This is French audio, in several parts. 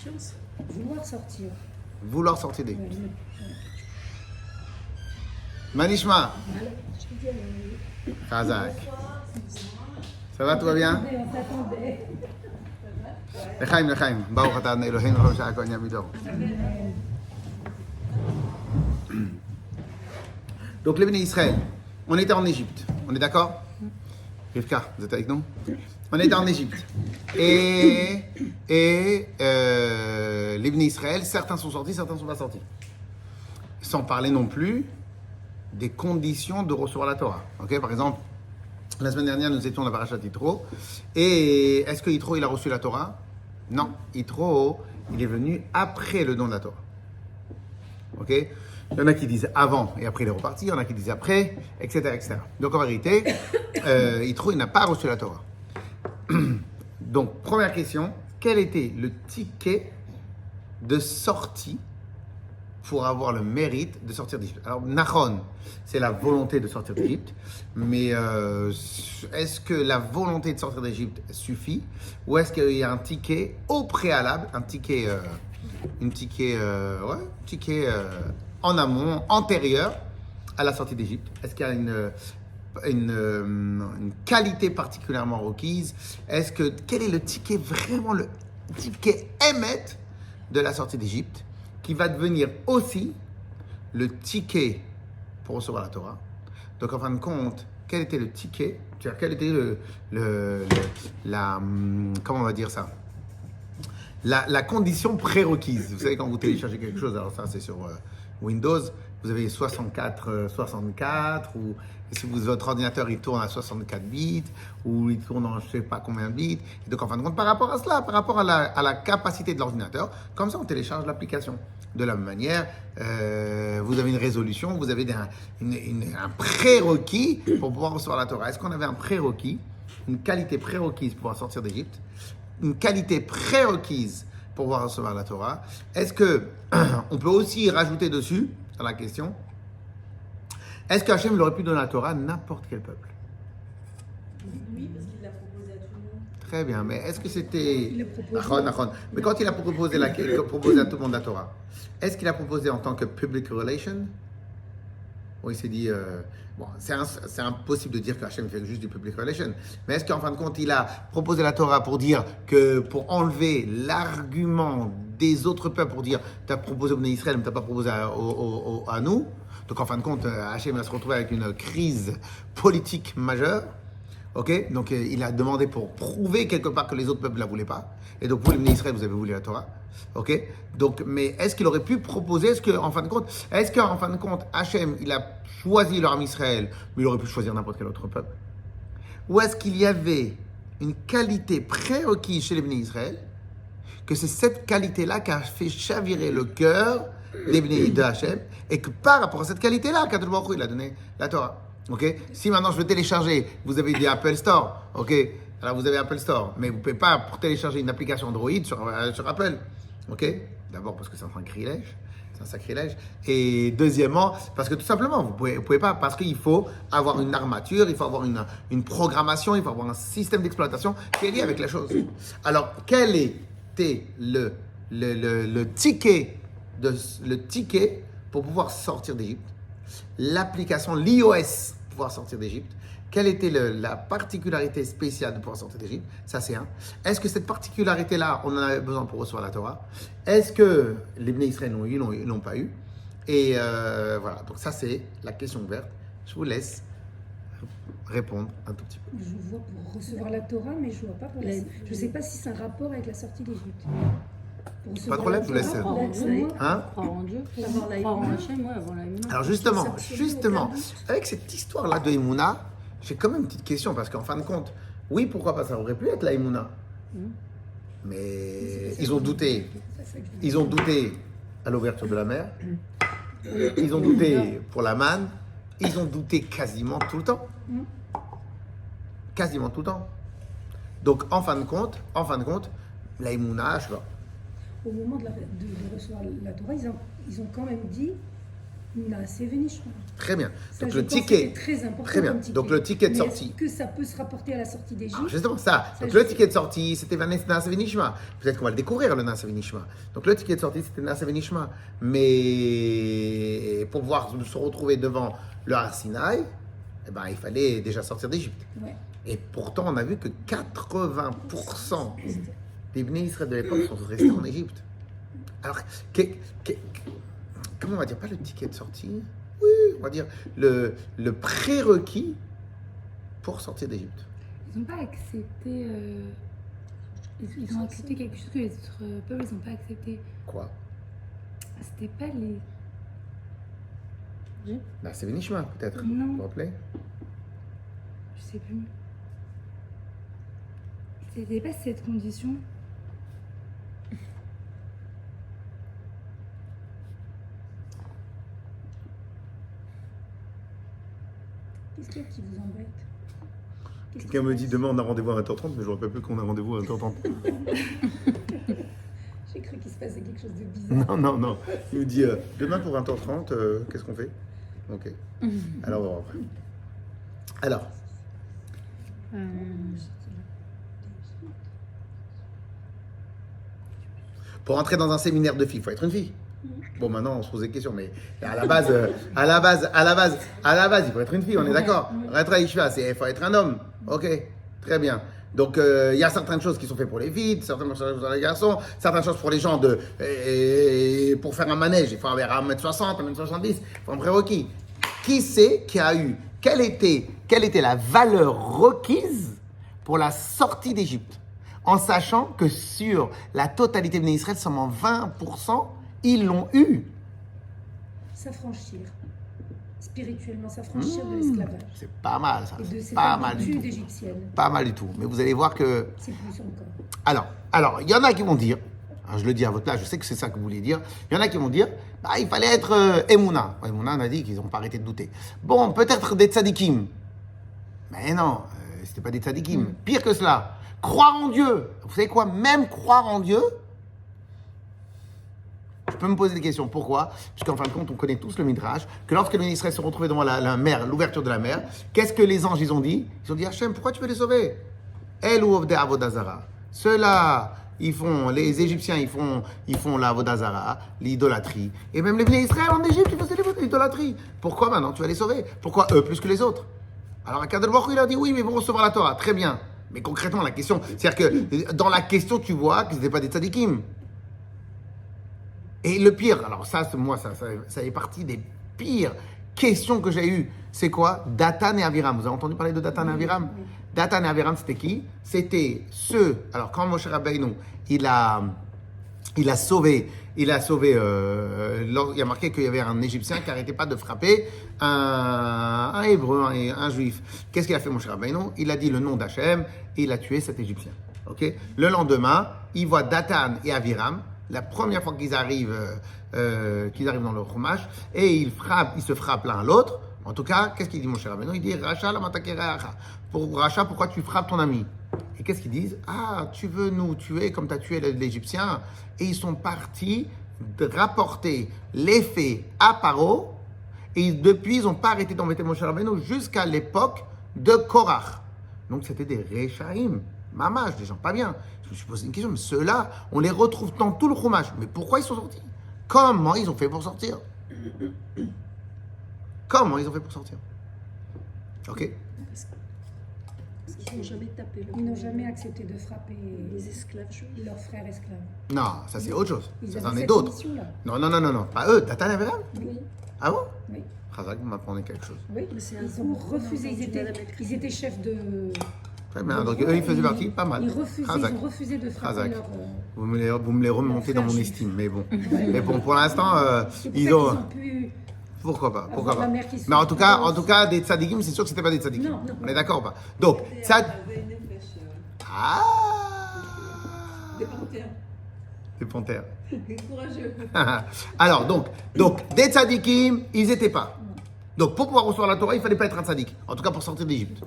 confiance. Vouloir sortir. Vouloir sortir d'Égypte. Ouais. Manishma. Khazak. Ça va, tout va bien? On s'attendait. Lechaim, lechaim. Baruch atah Adonai Eloheinu melech haolam kol yamidor. Donc, les bénis Israël, on était en Égypte. On est d'accord? Rivka, vous êtes avec nous? On était en Égypte. Et les bénis Israël, certains sont sortis, certains ne sont pas sortis. Sans parler non plus des conditions de recevoir la Torah. Okay? Par exemple, la semaine dernière, nous étions dans la parashat Yitro. Et est-ce que Yitro, il a reçu la Torah? Non. Yitro, il est venu après le don de la Torah. Ok? Il y en a qui disent avant et après il est reparti. Il y en a qui disent après, etc. etc. Donc en vérité, Yitro, il n'a pas reçu la Torah. Donc, première question, quel était le ticket de sortie pour avoir le mérite de sortir d'Égypte? Alors, Nachon, c'est la volonté de sortir d'Égypte, mais est-ce que la volonté de sortir d'Égypte suffit, ou est-ce qu'il y a un ticket au préalable, un ticket en amont, antérieur à la sortie d'Égypte? Est-ce qu'il y a une qualité particulièrement requise? Quel est le ticket, vraiment le ticket émet de la sortie d'Égypte, qui va devenir aussi le ticket pour recevoir la Torah? Donc en fin de compte, quel était le ticket? Quel était comment on va dire ça? La condition prérequise. Vous savez, quand vous téléchargez quelque chose, alors ça c'est sur Windows, vous avez 64, ou si votre ordinateur il tourne à 64 bits, ou il tourne en je ne sais pas combien de bits. Et donc en fin de compte, par rapport à cela, par rapport à la capacité de l'ordinateur, comme ça on télécharge l'application. De la même manière, vous avez une résolution, vous avez un prérequis pour pouvoir recevoir la Torah. Est-ce qu'on avait un prérequis, une qualité prérequise pour pouvoir sortir d'Égypte, une qualité prérequise pour pouvoir recevoir la Torah? Est-ce qu'on peut aussi rajouter dessus, dans la question, est-ce qu'Hachem aurait pu donner la Torah à n'importe quel peuple? Oui, parce qu'il l'a proposé à tout le monde. Très bien, mais est-ce que c'était... Nachon. Mais quand il a proposé à tout le monde la Torah, est-ce qu'il a proposé en tant que public relation? Ou il s'est dit... bon, c'est impossible de dire qu'Hachem fait juste du public relation. Mais est-ce qu'en fin de compte, il a proposé la Torah pour dire que... pour enlever l'argument des autres peuples, pour dire tu as proposé au Bnei Israël, mais tu n'as pas proposé à nous? Donc en fin de compte, Hachem va se retrouver avec une crise politique majeure. Ok, donc il a demandé pour prouver quelque part que les autres peuples ne la voulaient pas. Et donc pour les Bnei Israël, vous avez voulu la Torah. Ok, donc mais est-ce qu'il aurait pu proposer, est-ce qu'en fin de compte, Hachem, il a choisi leur âme Israël, mais il aurait pu choisir n'importe quel autre peuple? Ou est-ce qu'il y avait une qualité prérequise chez les Bnei Israël, que c'est cette qualité-là qui a fait chavirer le cœur des Bnei de Hachem, et que par rapport à cette qualité-là, Kadosh Baruch Hu, il a donné la Torah. Ok, si maintenant je veux télécharger, vous avez des Apple Store, ok, alors vous avez Apple Store, mais vous ne pouvez pas pour télécharger une application Android sur Apple, ok, d'abord parce que c'est un sacrilège, et deuxièmement parce que tout simplement vous pouvez pas, parce qu'il faut avoir une armature, il faut avoir une programmation, il faut avoir un système d'exploitation qui est lié avec la chose. Alors quel était le ticket pour pouvoir sortir d'Égypte? L'application, l'iOS, pour pouvoir sortir d'Égypte. Quelle était la particularité spéciale de pouvoir sortir d'Égypte? Ça, c'est un. Est-ce que cette particularité-là, on en avait besoin pour recevoir la Torah? Est-ce que les Bnei Israël l'ont pas eu? Et voilà, donc ça, c'est la question ouverte. Je vous laisse répondre un tout petit peu. Je vois pour recevoir la Torah, mais je vois pas pour la... Je ne sais pas si c'est un rapport avec la sortie d'Égypte. Pas de problème, je vous laisse. Croire en Dieu, croire en Hachem, ouais, avant la Emouna. Alors justement, avec cette histoire-là de Emouna, j'ai quand même une petite question, parce qu'en fin de compte, oui, pourquoi pas, ça aurait pu être la Emouna. Mais ils ont douté. Ils ont douté à l'ouverture de la mer. Ils ont douté pour la manne. Ils ont douté quasiment tout le temps. Quasiment tout le temps. Donc en fin de compte, la Emouna, je sais pas. Au moment de recevoir la Torah, ils ont quand même dit Naaseh Venishma. Très bien. Ça, Donc je le pense que ticket. c'est très important. Très bien. comme ticket. Donc le ticket de Mais sortie. Est-ce que ça peut se rapporter à la sortie d'Égypte? Alors justement ça. Ça, Donc je le sais. ticket de sortie, c'était Naaseh Venishma. Peut-être qu'on va le découvrir le Naaseh Venishma. Donc le ticket de sortie, c'était Naaseh Venishma. Mais pour pouvoir se retrouver devant le Har Sinaï, eh ben, il fallait déjà sortir d'Égypte. Ouais. Et pourtant, on a vu que 80% des Bnei Israël de l'époque sont restés en Égypte. Alors, comment on va dire? Pas le ticket de sortie. Oui, on va dire le prérequis pour sortir d'Égypte. Ils n'ont pas accepté. Ils ont accepté quelque chose que les autres peuples n'ont pas accepté. Quoi? C'était pas les. C'est Venishma, peut-être. Non. Vous vous rappelez? Je sais plus. C'était pas cette condition. Qu'est-ce qu'il y a qui vous embête? Qu'est-ce Quelqu'un qui me se dit passe? demain on a rendez-vous à 20h30, mais je ne rappelle plus qu'on a rendez-vous à 20h30. J'ai cru qu'il se passait quelque chose de bizarre. Non. Il me dit demain pour 20h30, qu'est-ce qu'on fait? Ok. Alors, on va voir après. Alors, pour entrer dans un séminaire de filles, il faut être une fille. Bon, maintenant, on se pose des questions, mais à la base, il faut être une fille, on est d'accord. Il faut être un homme. Ok, très bien. Donc, il y a certaines choses qui sont faites pour les filles, certaines choses pour les garçons, certaines choses pour les gens pour faire un manège, il faut avoir 1m60, 1m70, il faut un prérequis. Qui c'est qui a eu, quelle était la valeur requise pour la sortie d'Égypte? En sachant que sur la totalité de Israël, seulement 20%, ils l'ont eu. S'affranchir. Spirituellement, s'affranchir de l'esclavage. C'est pas mal ça, Et de c'est cette pas mal du habitude tout. égyptienne. Pas mal du tout. Mais vous allez voir que... C'est plus encore. Alors, il y en a qui vont dire, hein, je le dis à votre place, je sais que c'est ça que vous voulez dire, il y en a qui vont dire, bah, il fallait être Emouna. Emouna, on a dit qu'ils n'ont pas arrêté de douter. Bon, peut-être des tzadikim. Mais non, c'était pas des tzadikim. Pire que cela, croire en Dieu. Vous savez quoi? Même croire en Dieu, je peux me poser des questions. Pourquoi? Puisqu'en fin de compte, on connaît tous le Midrash, que lorsque les Israël se retrouvaient devant la mer, l'ouverture de la mer, qu'est-ce que les anges, ils ont dit? Ils ont dit, Hachem, pourquoi tu veux les sauver? El ou Ovde Avodazara. Ceux-là, les Égyptiens, ils font la Avodazara, l'idolâtrie. Et même les Bnei Israël en Égypte, ils faisaient l'idolâtrie. Pourquoi maintenant tu vas les sauver? Pourquoi eux plus que les autres? Alors, Akadosh Baruch Hu, il a dit, oui, mais ils vont recevoir la Torah. Très bien. Mais concrètement, la question, c'est-à-dire que dans la question, tu vois que ce n'étaient pas des tzadikim. Et le pire, alors ça fait partie des pires questions que j'ai eues. C'est quoi? Datan et Aviram. Vous avez entendu parler de Datan et Aviram? Oui. Datan et Aviram, c'était qui? C'était ceux. Alors, quand Moshe Rabbeinu, il a sauvé. Il y a marqué qu'il y avait un Égyptien qui n'arrêtait pas de frapper un Hébreu, un Juif. Qu'est-ce qu'il a fait, Moshe Rabbeinu? Il a dit le nom d'Hachem et il a tué cet Égyptien. Okay? Le lendemain, il voit Datan et Aviram. La première fois qu'ils arrivent dans le Chumash, et ils se frappent l'un à l'autre. En tout cas, qu'est-ce qu'il dit, mon cher Rabbeinu? Il dit, Racha, la matakereacha. Pour Racha, pourquoi tu frappes ton ami? Et qu'est-ce qu'ils disent? Ah, tu veux nous tuer comme tu as tué l'Égyptien? Et ils sont partis de rapporter les faits à Paro, et depuis, ils n'ont pas arrêté d'embêter mon cher Rabbeinu jusqu'à l'époque de Korach. Donc, c'était des Rechaim, mamash, des gens pas bien. Je me suis posé une question, mais ceux-là, on les retrouve dans tout le Chumash. Mais pourquoi ils sont sortis? Comment ils ont fait pour sortir? Comment ils ont fait pour sortir? Ok? Parce qu'ils n'ont jamais tapé le Ils n'ont jamais accepté de frapper les esclaves juifs. leurs frères esclaves. Non, ça c'est autre chose. Ils Ça avaient c'en est cette d'autres. mission-là. Non. Pas eux, Datan et Aviram? Oui. Ah bon? Oui. Khazak, vous m'apprenez quelque chose. Oui. Mais c'est Ils un ont gros refusé. nom Ils étaient chefs de. Très bien, donc eux ils faisaient partie, pas mal. Ils ont refusé de frapper Khazak. leur. Vous me les remontez dans mon frère estime, mais bon. Mais bon, pour l'instant, C'est pour ils ça ont. qu'ils ont pu Pourquoi pas? avoir la mère qui se Mais en tout cas, retrouve. des tzadikim, c'est sûr que c'était pas des tzadikim. Non. On est d'accord ou pas? Donc, ça. Ah! Des panthères. Courageux. Alors, donc, des tzadikim, ils n'étaient pas. Donc, pour pouvoir recevoir la Torah, il fallait pas être un tzadik. En tout cas, pour sortir d'Égypte.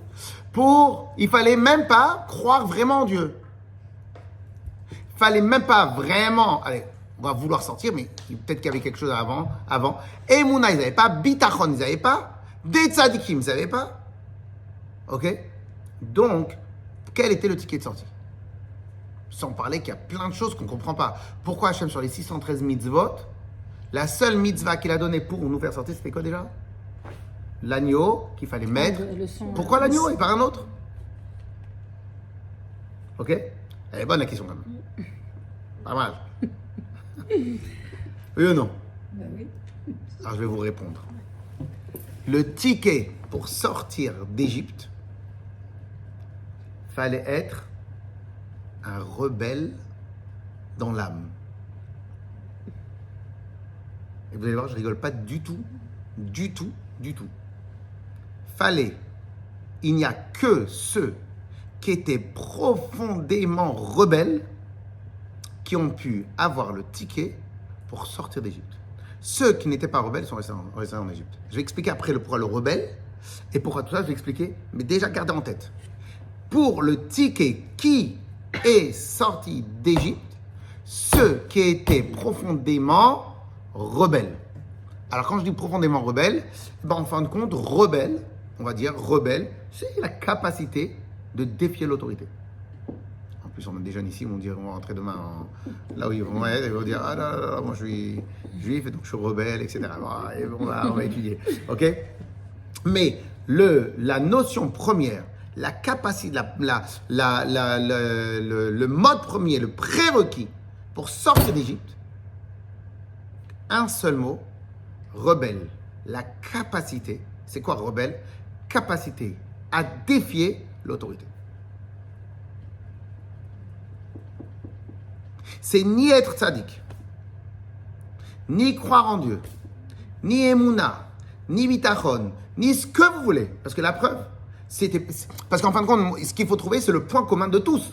Il fallait même pas croire vraiment en Dieu. Il fallait même pas vraiment. Allez, On va vouloir sortir, mais peut-être qu'il y avait quelque chose avant. Emouna, ils n'avaient pas. Bitachon, ils n'avaient pas. Des tzadikim, ils n'avaient pas. Ok? Donc, quel était le ticket de sortie? Sans parler qu'il y a plein de choses qu'on ne comprend pas. Pourquoi Hachem, sur les 613 mitzvot, la seule mitzvah qu'il a donnée pour nous faire sortir, c'était quoi déjà? L'agneau qu'il fallait mettre. Le sang, Pourquoi l'agneau et pas un autre? Ok? Elle est bonne la question quand même. Pas mal. Oui ou non? Bah oui. Alors je vais vous répondre. Le ticket pour sortir d'Égypte fallait être un rebelle dans l'âme. Et vous allez voir, je rigole pas du tout. Il n'y a que ceux qui étaient profondément rebelles qui ont pu avoir le ticket pour sortir d'Égypte. Ceux qui n'étaient pas rebelles sont restés en Égypte. Je vais expliquer après pourquoi le rebelle et pourquoi tout ça, je vais expliquer, mais déjà gardez en tête. Pour le ticket qui est sorti d'Égypte, ceux qui étaient profondément rebelles. Alors quand je dis profondément rebelle, en fin de compte, rebelle, on va dire rebelle, c'est la capacité de défier l'autorité. En plus, on a des jeunes ici, on va rentrer demain là où ils vont être, ils vont dire ah là, moi je suis juif et donc je suis rebelle, etc. Et on va étudier, ok? Mais la notion première, la capacité, le mode premier, le prérequis pour sortir d'Égypte, un seul mot, rebelle. La capacité, c'est quoi rebelle? Capacité à défier l'autorité. C'est ni être tzaddik, ni croire en Dieu, ni émouna, ni bitachon, ni ce que vous voulez. Parce que la preuve, parce qu'en fin de compte, ce qu'il faut trouver, c'est le point commun de tous.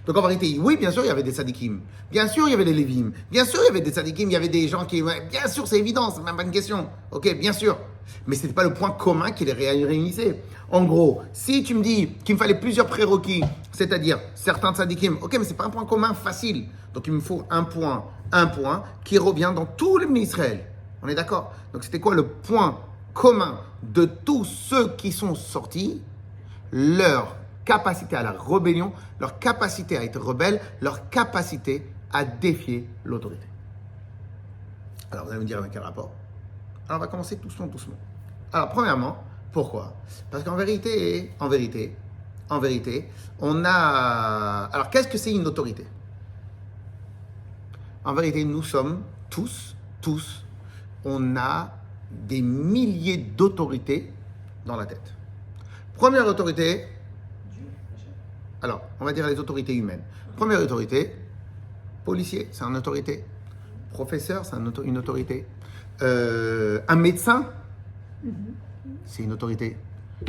Donc en vérité, oui, bien sûr, il y avait des tzadikim. Bien sûr, il y avait des lévim. Bien sûr, il y avait des tzadikim. Il y avait des gens qui... Bien sûr, c'est évident, c'est même pas une question. Ok, bien sûr. Mais ce n'était pas le point commun qui les réunissait. En gros, si tu me dis qu'il me fallait plusieurs prérequis, c'est-à-dire certains tzadikim, ok, mais ce n'est pas un point commun facile. Donc il me faut un point qui revient dans tout le Israël. On est d'accord? Donc c'était quoi le point commun de tous ceux qui sont sortis? Leur capacité à la rébellion, leur capacité à être rebelle, leur capacité à défier l'autorité. Alors, vous allez me dire avec quel rapport? Alors, on va commencer doucement. Alors, premièrement, pourquoi? Parce qu'en vérité, on a... Alors, qu'est-ce que c'est une autorité? En vérité, nous sommes tous, on a des milliers d'autorités dans la tête. Première autorité, alors, on va dire les autorités humaines. Première autorité, policier, c'est une autorité. Professeur, c'est une autorité. Un médecin, c'est une autorité.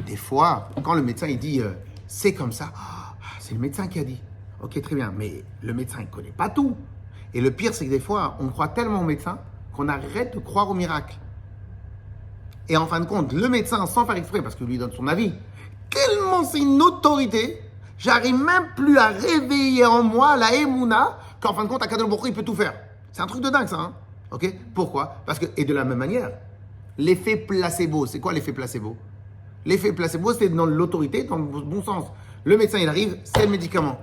Des fois, quand le médecin il dit c'est comme ça, c'est le médecin qui a dit. Ok, très bien, mais le médecin il ne connaît pas tout. Et le pire, c'est que des fois, on croit tellement au médecin qu'on arrête de croire au miracle. Et en fin de compte, le médecin, sans faire exprès, parce qu'il lui donne son avis, tellement c'est une autorité, j'arrive même plus à réveiller en moi la émouna qu'en fin de compte, Akadosh Baruch Hu, il peut tout faire. C'est un truc de dingue, ça. Hein? Ok? Pourquoi? Parce que, et de la même manière, l'effet placebo, c'est quoi l'effet placebo? L'effet placebo, c'est dans l'autorité, dans le bon sens. Le médecin, il arrive, c'est le médicament.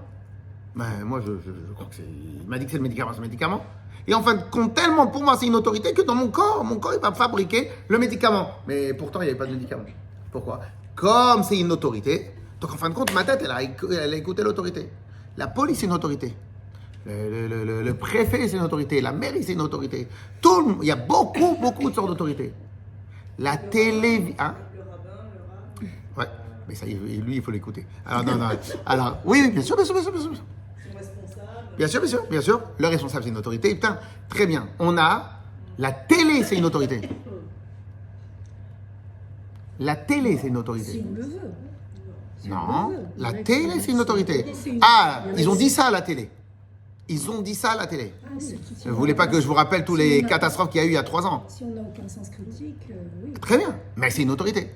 Ben, moi, je crois que c'est... Il m'a dit que c'est le médicament. Et en fin de compte, tellement pour moi, c'est une autorité que dans mon corps, il va fabriquer le médicament. Mais pourtant, il n'y avait pas de médicament. Pourquoi? Comme c'est une autorité, donc en fin de compte, ma tête, elle a écouté l'autorité. La police, c'est une autorité. Le préfet, c'est une autorité. La mairie, c'est une autorité. Il y a beaucoup de sortes d'autorités. La télé... Hein? Le rabbin, le rab. Ouais, mais ça, lui, il faut l'écouter. Alors, non. Alors, oui, bien sûr. Son responsable. Bien sûr. Le responsable, c'est une autorité. Putain, très bien. On a... La télé, c'est une autorité. La télé, c'est une autorité. Si on le veut. Non, la télé, c'est une autorité. Ah, ils ont dit ça à la télé. Vous voulez pas que je vous rappelle tous les catastrophes qu'il y a eu il y a 3 ans? Si on n'a aucun sens critique, oui. Très bien, mais c'est une autorité.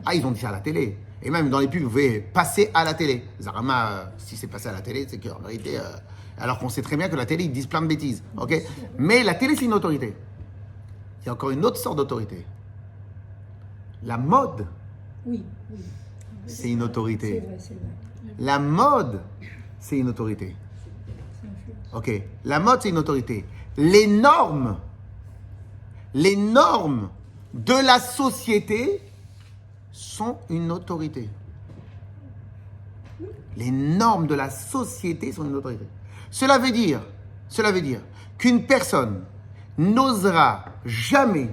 Ah, ils ont dit ça à la télé. Et même dans les pubs, vous pouvez passer à la télé. Zarama, si c'est passé à la télé, c'est qu'en vérité, Alors qu'on sait très bien que la télé, ils disent plein de bêtises. Ok. Mais la télé, c'est une autorité. Il y a encore une autre sorte d'autorité. La mode, Oui, c'est une autorité. c'est vrai. La mode, c'est une autorité. Ça influence. Ok. La mode, c'est une autorité. Les normes de la société sont une autorité. Les normes de la société sont une autorité. Cela veut dire qu'une personne n'osera jamais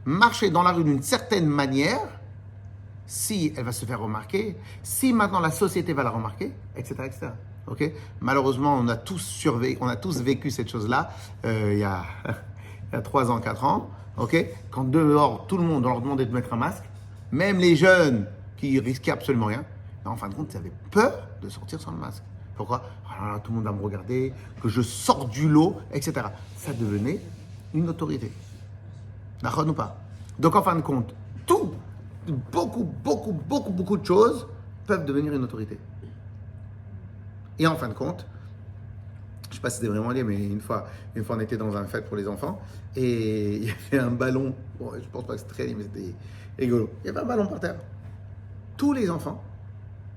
marcher dans la rue d'une certaine manière si elle va se faire remarquer, si maintenant la société va la remarquer, etc., etc. Ok. Malheureusement, on a tous vécu cette chose-là il y a 3 ans, 4 ans. Ok. Quand dehors, tout le monde, on leur demandait de mettre un masque, même les jeunes qui risquaient absolument rien. En fin de compte, ils avaient peur de sortir sans le masque. Pourquoi ? Alors là, tout le monde va me regarder, que je sors du lot, etc. Ça devenait une autorité. D'accord ou pas ? Donc en fin de compte, beaucoup de choses peuvent devenir une autorité. Et en fin de compte, je ne sais pas si c'était vraiment lié, mais une fois, on était dans un fête pour les enfants et il y avait un ballon. Bon, je ne pense pas que c'était très lié, mais c'était rigolo. Il y avait un ballon par terre. Tous les enfants,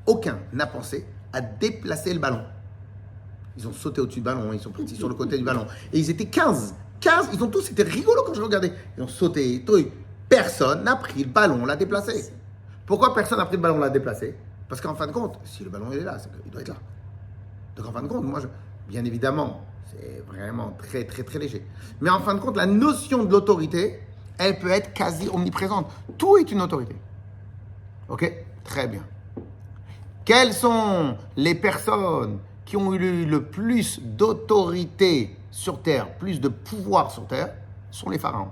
aucun n'a pensé à déplacer le ballon. Ils ont sauté au-dessus du ballon, ils sont partis sur le côté du ballon. Et ils étaient 15, ils ont tous, c'était rigolo quand je regardais. Ils ont sauté, truc. Personne n'a pris le ballon, l'a déplacé. Pourquoi personne n'a pris le ballon, l'a déplacé ? Parce qu'en fin de compte, si le ballon il est là, c'est qu'il doit être là. Donc en fin de compte, bien évidemment, c'est vraiment très, très, très léger. Mais en fin de compte, la notion de l'autorité, elle peut être quasi omniprésente. Tout est une autorité. Ok ? Très bien. Quelles sont les personnes qui ont eu le plus d'autorité sur Terre, plus de pouvoir sur Terre, sont les pharaons.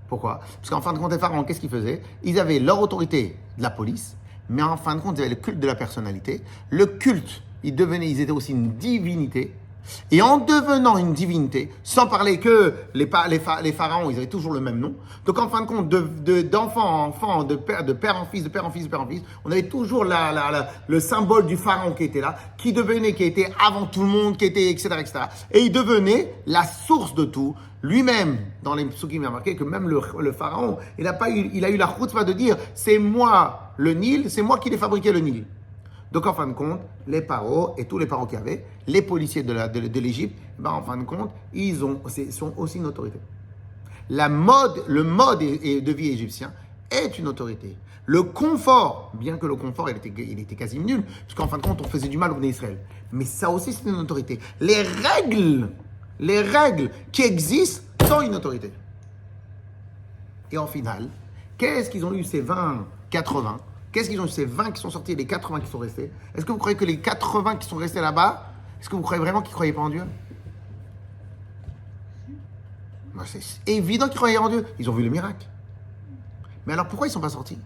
Pourquoi ? Parce qu'en fin de compte, les pharaons, qu'est-ce qu'ils faisaient ? Ils avaient leur autorité de la police, mais en fin de compte, ils avaient le culte de la personnalité. Le culte, ils étaient aussi une divinité. Et en devenant une divinité, sans parler que les pharaons, ils avaient toujours le même nom. Donc en fin de compte, d'enfant en enfant, de père en fils, on avait toujours le symbole du pharaon qui était là, qui était avant tout le monde, qui était, etc., etc. Et il devenait la source de tout. Lui-même, dans les psukim, il a marqué que même le pharaon, il a eu la chutzpah de dire, c'est moi le Nil, c'est moi qui l'ai fabriqué le Nil. Donc, en fin de compte, les paros et tous les paros qu'il y avait, les policiers de l'Égypte, en fin de compte, sont aussi une autorité. Le mode de vie égyptien est une autorité. Le confort, bien que le confort, il était quasi nul, parce qu'en fin de compte, on faisait du mal au Bnei Israël. Mais ça aussi, c'est une autorité. Les règles qui existent sont une autorité. Et en finale, qu'est-ce qu'ils ont eu ces 80 ? Qu'est-ce qu'ils ont eu ces 20 qui sont sortis et les 80 qui sont restés ? Est-ce que vous croyez que les 80 qui sont restés là-bas, est-ce que vous croyez vraiment qu'ils ne croyaient pas en Dieu ? C'est évident qu'ils croyaient en Dieu. Ils ont vu le miracle. Mais alors pourquoi ils ne sont pas sortis ?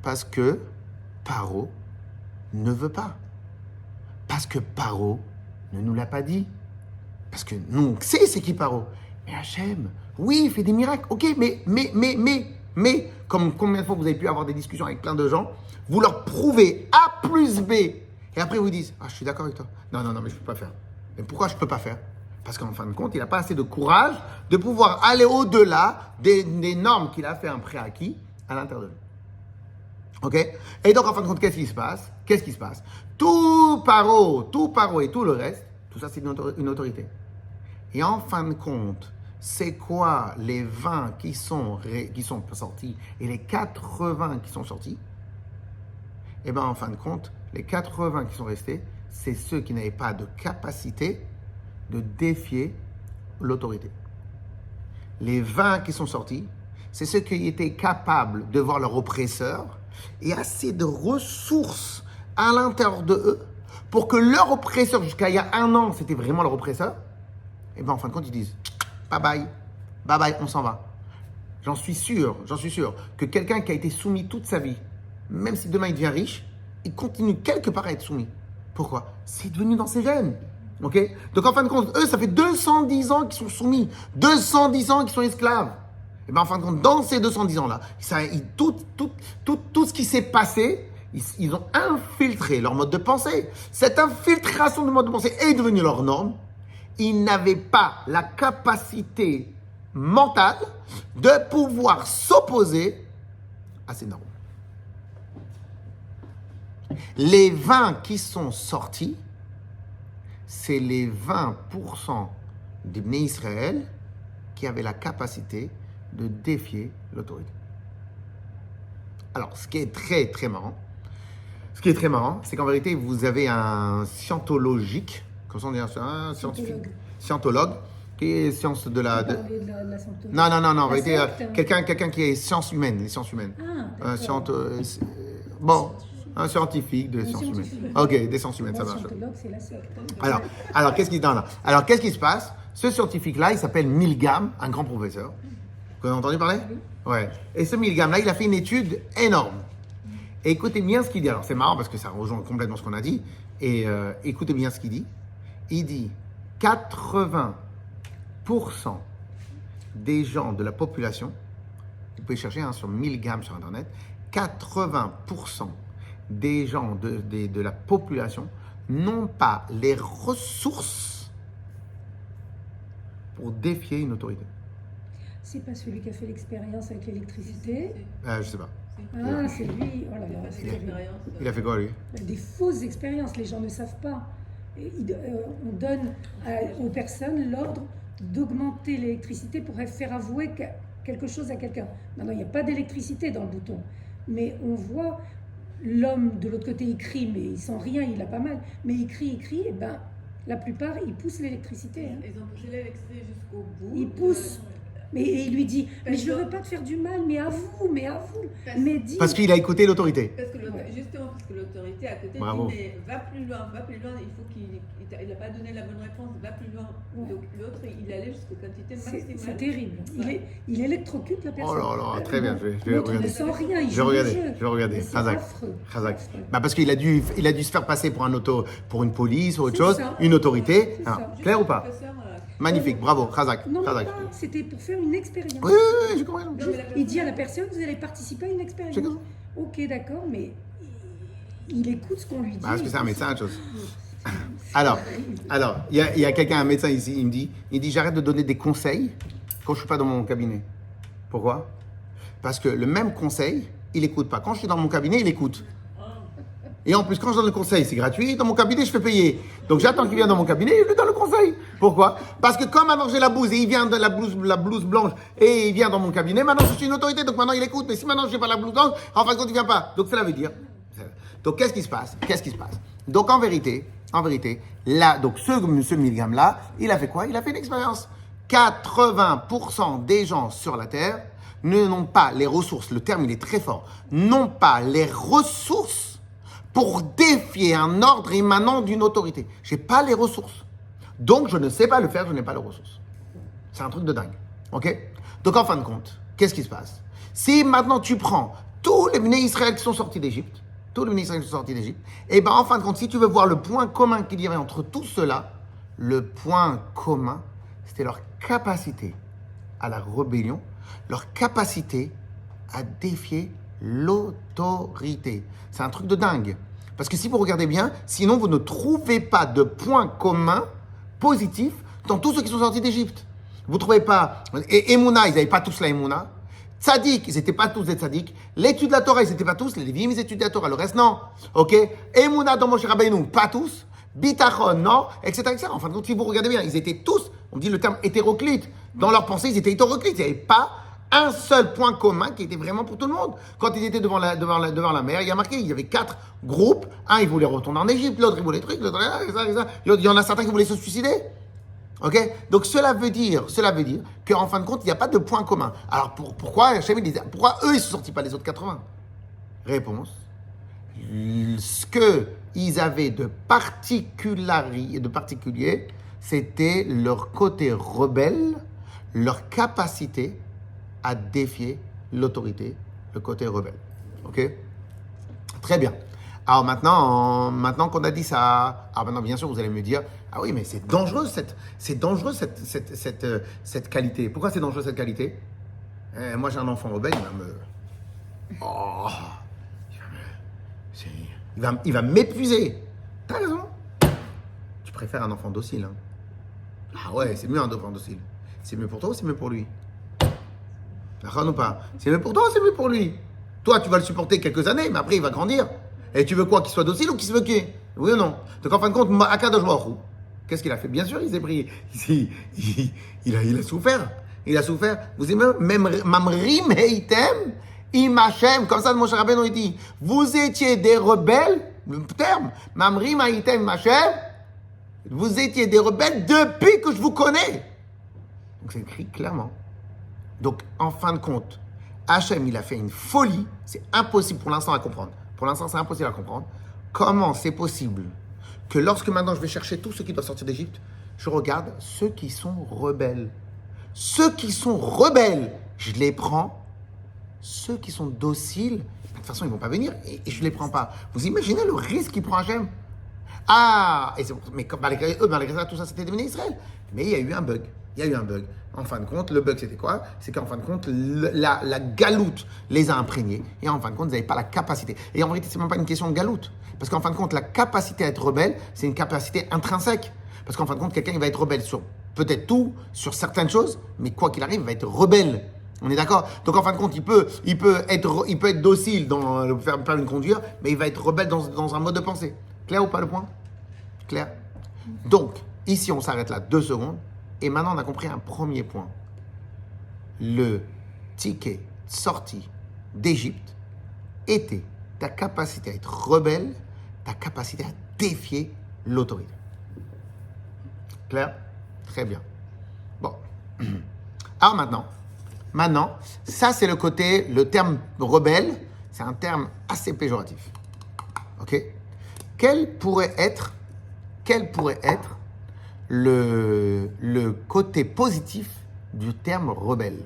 Parce que Paro ne veut pas. Parce que Paro ne nous l'a pas dit. Parce que nous, on sait c'est qui Paro. Mais Hachem, oui, il fait des miracles. Ok, mais, comme combien de fois vous avez pu avoir des discussions avec plein de gens, vous leur prouvez A plus B. Et après, vous disent, je suis d'accord avec toi. Non, mais je ne peux pas faire. Mais pourquoi je ne peux pas faire ? Parce qu'en fin de compte, il n'a pas assez de courage de pouvoir aller au-delà des normes qu'il a fait un préacquis à l'intérieur de lui. Ok ? Et donc, en fin de compte, qu'est-ce qui se passe ? Tout paro et tout le reste, tout ça, c'est une autorité. Et en fin de compte, c'est quoi les 20 qui sont sortis et les 80 qui sont sortis ? Eh bien, en fin de compte, les 80 qui sont restés, c'est ceux qui n'avaient pas de capacité de défier l'autorité. Les 20 qui sont sortis, c'est ceux qui étaient capables de voir leur oppresseur et assez de ressources à l'intérieur de eux pour que leur oppresseur, jusqu'à il y a 1 an, c'était vraiment leur oppresseur. Et bien en fin de compte, ils disent bye bye, on s'en va. J'en suis sûr que quelqu'un qui a été soumis toute sa vie, même si demain il devient riche, il continue quelque part à être soumis. Pourquoi ? C'est devenu dans ses gènes. Ok ? Donc en fin de compte, eux, ça fait 210 ans qu'ils sont soumis, 210 ans qu'ils sont esclaves. Et bien en fin de compte, dans ces 210 ans-là, tout ce qui s'est passé, Ils ont infiltré leur mode de pensée. Cette infiltration du mode de pensée est devenue leur norme. Ils n'avaient pas la capacité mentale de pouvoir s'opposer à ces normes. Les 20 qui sont sortis, c'est les 20% des Bnei Israël qui avaient la capacité de défier l'autorité. Alors, ce qui est très marrant, c'est qu'en vérité, vous avez un scientologique, comme ça on dit, un scientifique, scientologue, qui est science de la... De la santé. Non, en La vérité, secte. quelqu'un qui est sciences humaines, les sciences humaines. Ah, d'accord. Un scientifique de Un sciences humaines. scientifique. Ok, des sciences humaines, ça Moi, marche. scientologue, c'est la secte. Alors, qu'est-ce qui se passe? Ce scientifique-là, il s'appelle Milgram, un grand professeur. Vous avez entendu parler? Oui. Ouais. Et ce Milgram-là, il a fait une étude énorme. Et écoutez bien ce qu'il dit. Alors, c'est marrant parce que ça rejoint complètement ce qu'on a dit. Et écoutez bien ce qu'il dit. Il dit 80% des gens de la population, vous pouvez chercher sur Milgram sur Internet, 80% des gens de la population n'ont pas les ressources pour défier une autorité. C'est pas celui qui a fait l'expérience avec l'électricité. Je sais pas. Ah, c'est lui. Oh là là, c'est terrible. Il a fait quoi, lui? Des fausses expériences, les gens ne savent pas. On donne aux personnes l'ordre d'augmenter l'électricité pour faire avouer quelque chose à quelqu'un. Maintenant, il n'y a pas d'électricité dans le bouton, mais on voit l'homme de l'autre côté, il crie, mais il sent rien, il a pas mal, mais il crie, et ben la plupart, ils poussent l'électricité. Hein. Ils ont poussé l'électricité jusqu'au bout. Ils poussent. Et il lui dit, mais je ne veux pas te faire du mal, mais à vous, mais dis. Parce qu'il a écouté l'autorité. Justement, parce que l'autorité à côté Bravo. dit, mais va plus loin, il faut il n'a pas donné la bonne réponse, va plus loin. Ouais. Donc l'autre, il allait jusqu'aux quantités maximales. C'est terrible. Il électrocute la Oh personne. là là, très bien, je vais L'autre regarder. ne sent rien, il Je joue vais le regarder, jeu. je vais regarder. Mais c'est Khazak. affreux. Khazak. Affreux. Parce qu'il a dû se faire passer pour une police ou autre C'est chose, ça. une autorité. C'est Ah, ça. clair ou pas? Professeur, Magnifique, bravo, Khazak. Non, Khazak. pas. C'était pour faire une expérience. Oui, j'ai compris. Il dit à la personne, vous allez participer à une expérience. J'ai compris. Ok, d'accord, mais il écoute ce qu'on lui dit. Parce que c'est un médecin, autre chose. Alors, il y a quelqu'un, un médecin ici, il dit j'arrête de donner des conseils quand je ne suis pas dans mon cabinet. Pourquoi? Parce que le même conseil, il n'écoute pas. Quand je suis dans mon cabinet, il écoute. Et en plus, quand je donne le conseil, c'est gratuit. Dans mon cabinet, je fais payer. Donc j'attends qu'il vienne dans mon cabinet et je lui donne le conseil. Pourquoi? Parce que comme maintenant j'ai la blouse et il vient de la blouse blanche et il vient dans mon cabinet, maintenant je suis une autorité, donc maintenant il écoute. Mais si maintenant je n'ai pas la blouse blanche, en fin de compte, il ne vient pas. Donc cela veut dire. Donc qu'est-ce qui se passe? Donc en vérité, là, donc ce Milgram-là, il a fait quoi? Il a fait une expérience. 80% des gens sur la Terre n'ont pas les ressources, le terme il est très fort, n'ont pas les ressources pour défier un ordre émanant d'une autorité. Je n'ai pas les ressources. Donc je ne sais pas le faire, je n'ai pas les ressources. C'est un truc de dingue. Ok? Donc en fin de compte, qu'est-ce qui se passe? Si maintenant tu prends tous les Bnei Israël qui sont sortis d'Égypte, et bien en fin de compte, si tu veux voir le point commun qu'il y avait entre tout cela, le point commun, c'était leur capacité à la rébellion, leur capacité à défier l'autorité. C'est un truc de dingue. Parce que si vous regardez bien, sinon vous ne trouvez pas de point commun positif dans tous ceux qui sont sortis d'Égypte. Vous ne trouvez pas... Et Emouna, ils n'avaient pas tous la Emouna. Tzadik, ils n'étaient pas tous des tzadiks. L'étude de la Torah, ils n'étaient pas tous. Les Lévi'im, ils étudiaient la Torah. Le reste, non. Ok? Emouna dans Moshe Rabbeinu, pas tous. Bitachon, non, etc. En fin de compte, si vous regardez bien, ils étaient tous, on dit le terme hétéroclite. Dans leur pensée, ils étaient hétéroclites. Il n'y avait pas un seul point commun qui était vraiment pour tout le monde. Quand ils étaient devant la mer, il y a marqué, il y avait 4 groupes. Un, il voulait retourner en Égypte, l'autre, il voulait truc, l'autre, ça. Il y en a certains qui voulaient se suicider. Ok? Donc cela veut dire qu'en fin de compte, il n'y a pas de point commun. Alors pourquoi eux, ils ne sont sortis pas les autres 80? Réponse. Ce qu'ils avaient de particulier, c'était leur côté rebelle, leur capacité à défier l'autorité, le côté rebelle. Ok? Très bien. Alors maintenant qu'on a dit ça, alors maintenant bien sûr vous allez me dire, ah oui mais c'est dangereux cette qualité. Pourquoi c'est dangereux cette qualité? Moi j'ai un enfant rebelle, il va Il va m'épuiser. T'as raison. Tu préfères un enfant docile. Hein. Ah ouais, c'est mieux un enfant docile. C'est mieux pour toi ou c'est mieux pour lui? D'accord ou pas? C'est mieux pour toi ou c'est mieux pour lui? Toi, tu vas le supporter quelques années, mais après, il va grandir. Et tu veux quoi? Qu'il soit docile ou qu'il se veut qu'il? Oui ou non? Donc, en fin de compte, Akadosh Baruch Hu, qu'est-ce qu'il a fait? Bien sûr, il s'est pris. Il a souffert. Il a souffert. Vous aimez même Mamrim Heitem Imachem, comme ça, Moshe Rabbeinu il dit, vous étiez des rebelles, le terme, Mamrim Heitem Imachem, vous étiez des rebelles depuis que je vous connais. Donc, c'est écrit clairement. Donc, en fin de compte, Hachem, il a fait une folie. C'est impossible pour l'instant à comprendre. Pour l'instant, c'est impossible à comprendre. Comment c'est possible que lorsque maintenant je vais chercher tous ceux qui doivent sortir d'Égypte, je regarde ceux qui sont rebelles. Ceux qui sont rebelles, je les prends. Ceux qui sont dociles, de toute façon, ils ne vont pas venir et je ne les prends pas. Vous imaginez le risque qu'il prend Hachem? Ah, et c'est pour, mais malgré ça, tout ça, c'était devenu Israël. Mais il y a eu un bug. En fin de compte, le bug, c'était quoi? C'est qu'en fin de compte, la galoute les a imprégnés. Et en fin de compte, vous n'avez pas la capacité. Et en vérité, ce n'est même pas une question de galoute. Parce qu'en fin de compte, la capacité à être rebelle, c'est une capacité intrinsèque. Parce qu'en fin de compte, quelqu'un, il va être rebelle sur peut-être tout, sur certaines choses, mais quoi qu'il arrive, il va être rebelle. On est d'accord? Donc en fin de compte, il peut être docile dans le permis de conduire, mais il va être rebelle dans un mode de pensée. Clair ou pas le point? Clair? Donc, ici, on s'arrête là 2 secondes. Et maintenant, on a compris un premier point. Le ticket de sortie d'Égypte était ta capacité à être rebelle, ta capacité à défier l'autorité. Clair? Très bien. Bon. Alors maintenant, ça c'est le terme rebelle, c'est un terme assez péjoratif. Ok? Quel pourrait être le côté positif du terme rebelle?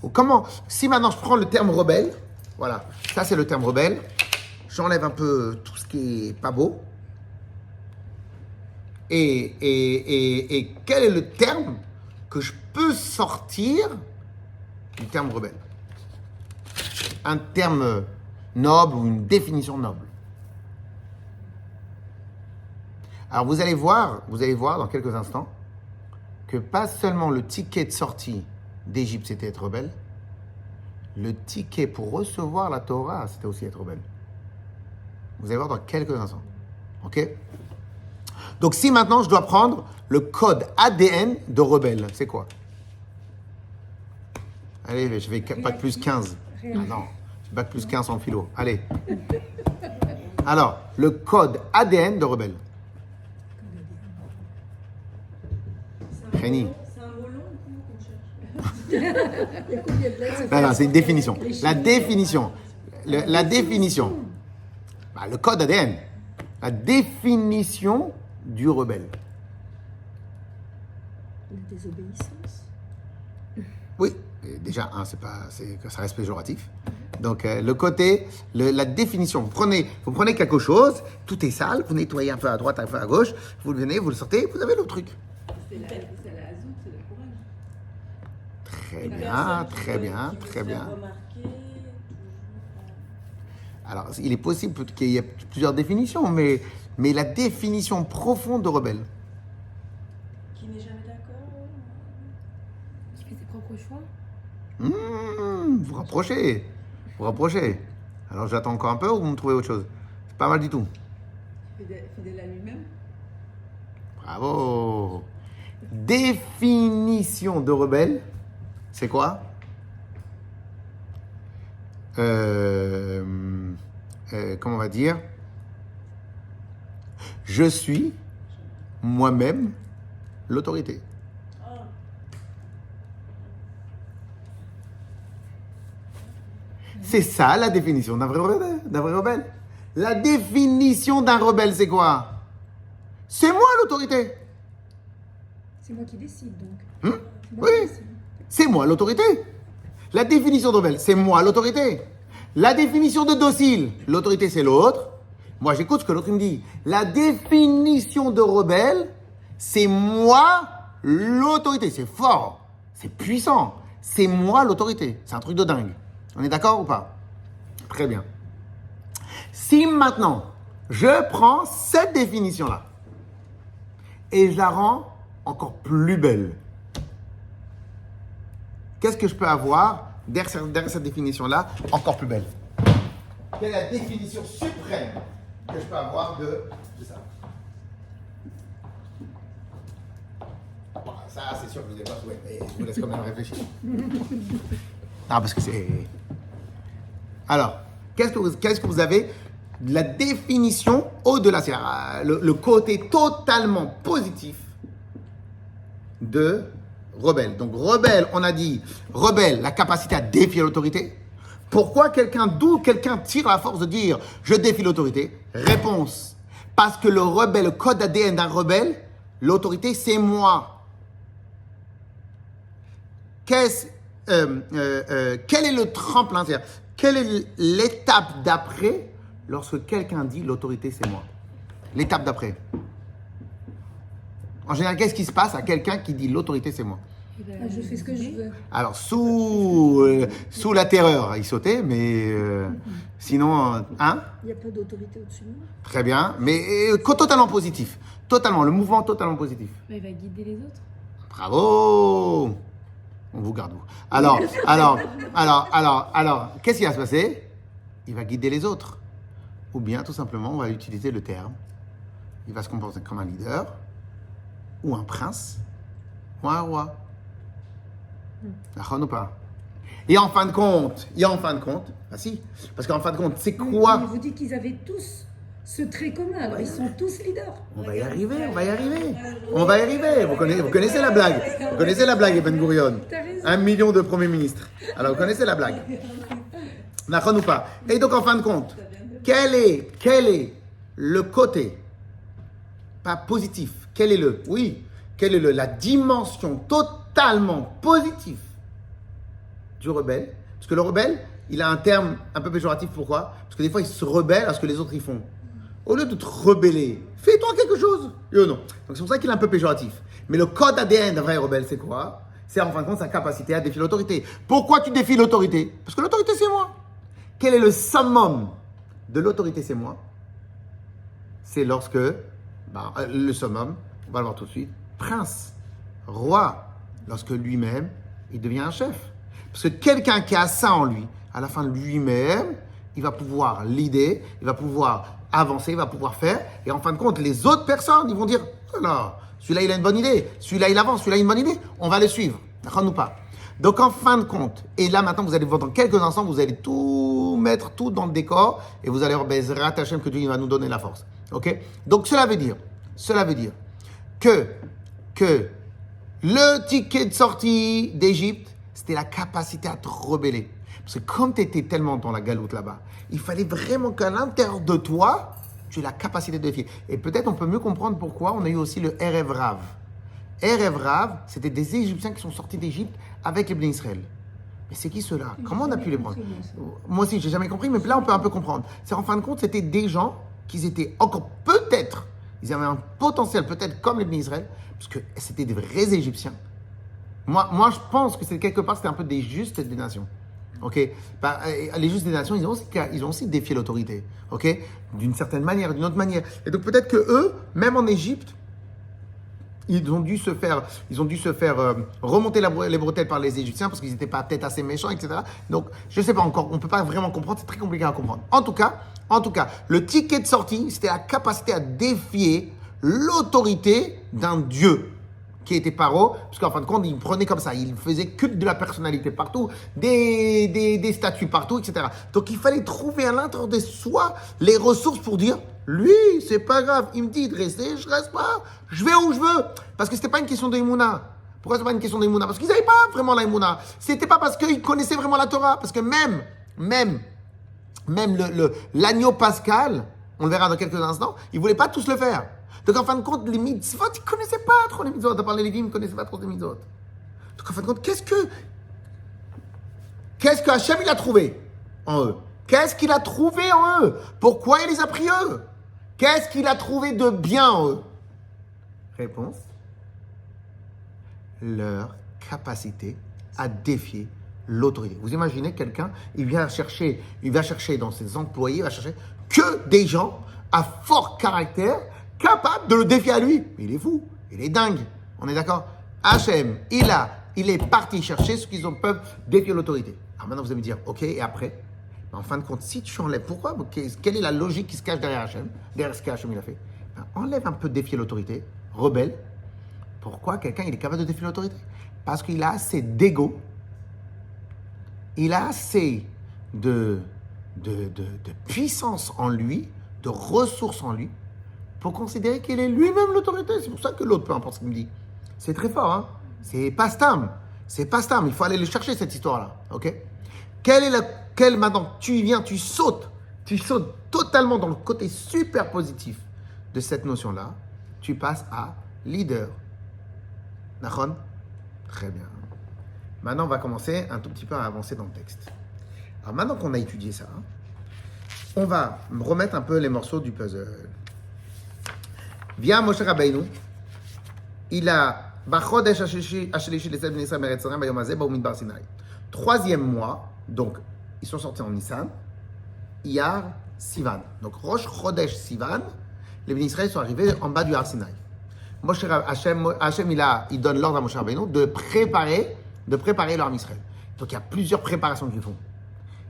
Ou comment, si maintenant je prends le terme rebelle, voilà, ça c'est le terme rebelle, j'enlève un peu tout ce qui est pas beau, et quel est le terme que je peux sortir du terme rebelle? Un terme noble ou une définition noble. Alors vous allez voir dans quelques instants que pas seulement le ticket de sortie d'Égypte c'était être rebelle, le ticket pour recevoir la Torah c'était aussi être rebelle. Vous allez voir dans quelques instants. Ok? Donc si maintenant je dois prendre le code ADN de rebelle, c'est quoi? Allez, je vais bac plus 15. Ah non, bac plus 15 en philo. Allez. Alors, le code ADN de rebelle. Réni. C'est un mot long ou comment qu'on cherche? Non, c'est une définition. La définition. Bah, le code ADN. La définition du rebelle. La désobéissance. Oui, déjà, ça reste péjoratif. Donc, le côté, la définition. Vous prenez quelque chose, tout est sale, vous nettoyez un peu à droite, un peu à gauche, vous le venez, vous le sortez, vous avez le truc. C'est la azout, c'est le courage. Très bien, très bien, très bien. Alors, il est possible qu'il y ait plusieurs définitions, mais la définition profonde de rebelle. Qui n'est jamais d'accord. Qui fait ses propres choix. Vous rapprochez. Alors, j'attends encore un peu ou vous me trouvez autre chose? C'est pas mal du tout. Fidèle à lui-même. Bravo. Définition de rebelle, c'est quoi? Comment on va dire? Je suis moi-même l'autorité. C'est ça la définition d'un vrai rebelle. La définition d'un rebelle, c'est quoi? C'est moi l'autorité. C'est moi qui décide donc. Hmm? C'est moi Oui, qui décide. c'est moi l'autorité. La définition de rebelle, c'est moi l'autorité. La définition de docile, l'autorité c'est l'autre. Moi j'écoute ce que l'autre me dit. La définition de rebelle, c'est moi l'autorité. C'est fort, c'est puissant. C'est moi l'autorité. C'est un truc de dingue. On est d'accord ou pas? Très bien. Si maintenant, je prends cette définition-là et je la rends encore plus belle, qu'est-ce que je peux avoir derrière cette définition-là encore plus belle? Quelle est la définition suprême que je peux avoir de ça? Bon, ça, c'est sûr que vous n'avez pas trouvé, mais je vous laisse quand même réfléchir. Ah, parce que c'est... Alors, qu'est-ce que vous avez de la définition au-delà? C'est le côté totalement positif de rebelle. Donc, rebelle, on a dit, rebelle, la capacité à défier l'autorité. D'où quelqu'un tire la force de dire « je défie l'autorité » Réponse, parce que le rebelle, le code ADN d'un rebelle, l'autorité, c'est moi. Quel est le tremplin? Quelle est l'étape d'après lorsque quelqu'un dit « l'autorité, c'est moi » L'étape d'après. En général, qu'est-ce qui se passe à quelqu'un qui dit « l'autorité, c'est moi » Je fais ce que je veux. Alors, sous la terreur, il sautait, mais sinon, hein? Il n'y a pas d'autorité au-dessus de moi. Très bien, mais totalement positif. Totalement, le mouvement totalement positif. Bah, il va guider les autres. Bravo! On vous garde, vous. Alors, qu'est-ce qui va se passer? Il va guider les autres. Ou bien, tout simplement, on va utiliser le terme. Il va se comporter comme un leader, ou un prince, ou un roi. D'accord ou pas? Et en fin de compte, ah si, parce qu'en fin de compte, c'est quoi? Mais vous dites qu'ils avaient tous ce trait commun, alors ils sont tous leaders. On va y arriver. Vous connaissez la blague. Vous connaissez la blague, Ben Gurion. 1 million de premiers ministres. Alors, vous connaissez la blague. D'accord ou pas? Et donc, en fin de compte, quel est le côté, pas positif, quelle est la dimension totalement positive du rebelle? Parce que le rebelle, il a un terme un peu péjoratif. Pourquoi? Parce que des fois, il se rebelle à ce que les autres y font. Au lieu de te rebeller, fais-toi quelque chose. Non. Donc c'est pour ça qu'il est un peu péjoratif. Mais le code ADN d'un vrai rebelle, c'est quoi? C'est en fin de compte sa capacité à défier l'autorité. Pourquoi tu défies l'autorité? Parce que l'autorité, c'est moi. Quel est le summum de l'autorité, c'est moi? C'est lorsque, le summum, on va le voir tout de suite, prince, roi, lorsque lui-même, il devient un chef. Parce que quelqu'un qui a ça en lui, à la fin de lui-même, il va pouvoir leader, il va pouvoir avancer, il va pouvoir faire. Et en fin de compte, les autres personnes, ils vont dire, oh là, celui-là, il a une bonne idée. Celui-là, il avance. Celui-là, il a une bonne idée. On va le suivre. D'accord ou pas? Donc, en fin de compte, et là, maintenant, vous allez voir dans quelques instants, vous allez tout mettre tout dans le décor et vous allez Bezrat Hashem que Dieu va nous donner la force. OK? Donc, cela veut dire que le ticket de sortie d'Égypte, c'était la capacité à te rebeller. Parce que comme tu étais tellement dans la galoute là-bas, il fallait vraiment qu'à l'intérieur de toi, tu aies la capacité de défier. Et peut-être on peut mieux comprendre pourquoi on a eu aussi le Erev Rav. Erev Rav, c'était des Égyptiens qui sont sortis d'Égypte avec les Bnei Israël. Mais c'est qui ceux-là? Comment on a pu les prendre? Moi aussi, j'ai jamais compris, mais là on peut un peu comprendre. C'est en fin de compte, c'était des gens qui étaient encore peut-être, ils avaient un potentiel peut-être comme les Bnei Israël, parce que c'était des vrais Égyptiens. Moi, je pense que c'est quelque part, c'était un peu des justes des nations. Ok, les justes des nations, ils ont aussi défié l'autorité. Ok, d'une certaine manière, d'une autre manière. Et donc peut-être que eux, même en Égypte, ils ont dû se faire remonter les bretelles par les Égyptiens parce qu'ils n'étaient pas peut-être assez méchants, etc. Donc je ne sais pas encore, on ne peut pas vraiment comprendre, c'est très compliqué à comprendre. En tout cas, le ticket de sortie, c'était la capacité à défier l'autorité d'un dieu qui était Paro, parce qu'en fin de compte, il prenait comme ça, il faisait culte de la personnalité partout, des statues partout, etc. Donc il fallait trouver à l'intérieur de soi les ressources pour dire, lui, c'est pas grave, il me dit de rester, je reste pas, je vais où je veux. Parce que c'était pas une question de Emouna. Pourquoi c'est pas une question de Emouna? Parce qu'ils n'avaient pas vraiment la Emouna. C'était pas parce qu'ils connaissaient vraiment la Torah, parce que même l'agneau pascal, on le verra dans quelques instants, ils voulaient pas tous le faire. Donc, en fin de compte, les mitzvot, ils ne connaissaient pas trop les mitzvot. À part les Lévim, ils ne connaissaient pas trop les mitzvot. Donc, en fin de compte, qu'est-ce que Hachem, il a trouvé en eux? Qu'est-ce qu'il a trouvé en eux? Pourquoi il les a pris eux? Qu'est-ce qu'il a trouvé de bien en eux? Réponse, leur capacité à défier l'autorité. Vous imaginez quelqu'un, il va chercher dans ses employés, il va chercher que des gens à fort caractère capables de le défier à lui. Mais il est fou, il est dingue. On est d'accord? Hachem, il est parti chercher ceux qui peuvent défier l'autorité. Alors maintenant, vous allez me dire, ok, et après? Mais en fin de compte, si tu enlèves, pourquoi? Quelle est la logique qui se cache derrière Hachem, derrière ce qu'Hachem il a fait? Ben, enlève un peu de défier l'autorité, rebelle. Pourquoi quelqu'un il est capable de défier l'autorité? Parce qu'il a assez d'ego, il a assez de puissance en lui, de ressources en lui, pour considérer qu'il est lui-même l'autorité. C'est pour ça que l'autre, peu importe ce qu'il me dit. C'est très fort, hein? C'est pas stam. C'est pas stam. Il faut aller le chercher, cette histoire-là. Ok? Maintenant, tu viens, tu sautes totalement dans le côté super positif de cette notion-là. Tu passes à leader. Nachon? Très bien. Maintenant, on va commencer un tout petit peu à avancer dans le texte. Alors, maintenant qu'on a étudié ça, on va remettre un peu les morceaux du puzzle. Vient Moshe Rabbeinu, il a troisième mois, donc ils sont sortis en Nissan, Iyar, Sivan. Donc Rosh Chodesh Sivan, les bénis Israël sont arrivés en bas du Har Sinaï. Hachem il donne l'ordre à Moshe Rabbeinu de préparer le Har Israël. Donc il y a plusieurs préparations qu'ils font.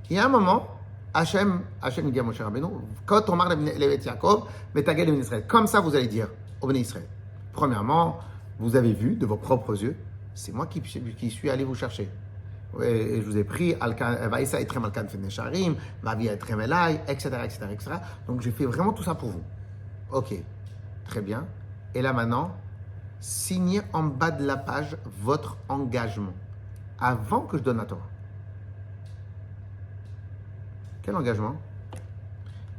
Il y a un moment, Hachem il dit à Moshe Rabbeinu, quand on marque les Beth Yaakov, Metagel les bénis Israël. Comme ça, vous allez dire aux bénis Israël. Premièrement, vous avez vu de vos propres yeux, c'est moi qui suis allé vous chercher. Et je vous ai pris, Vaïsa etrem alkan fenesharim, Vavi etrem elai, etc., etc. Donc j'ai fait vraiment tout ça pour vous. Ok, très bien. Et là maintenant, signez en bas de la page votre engagement avant que je donne la Torah. Quel engagement?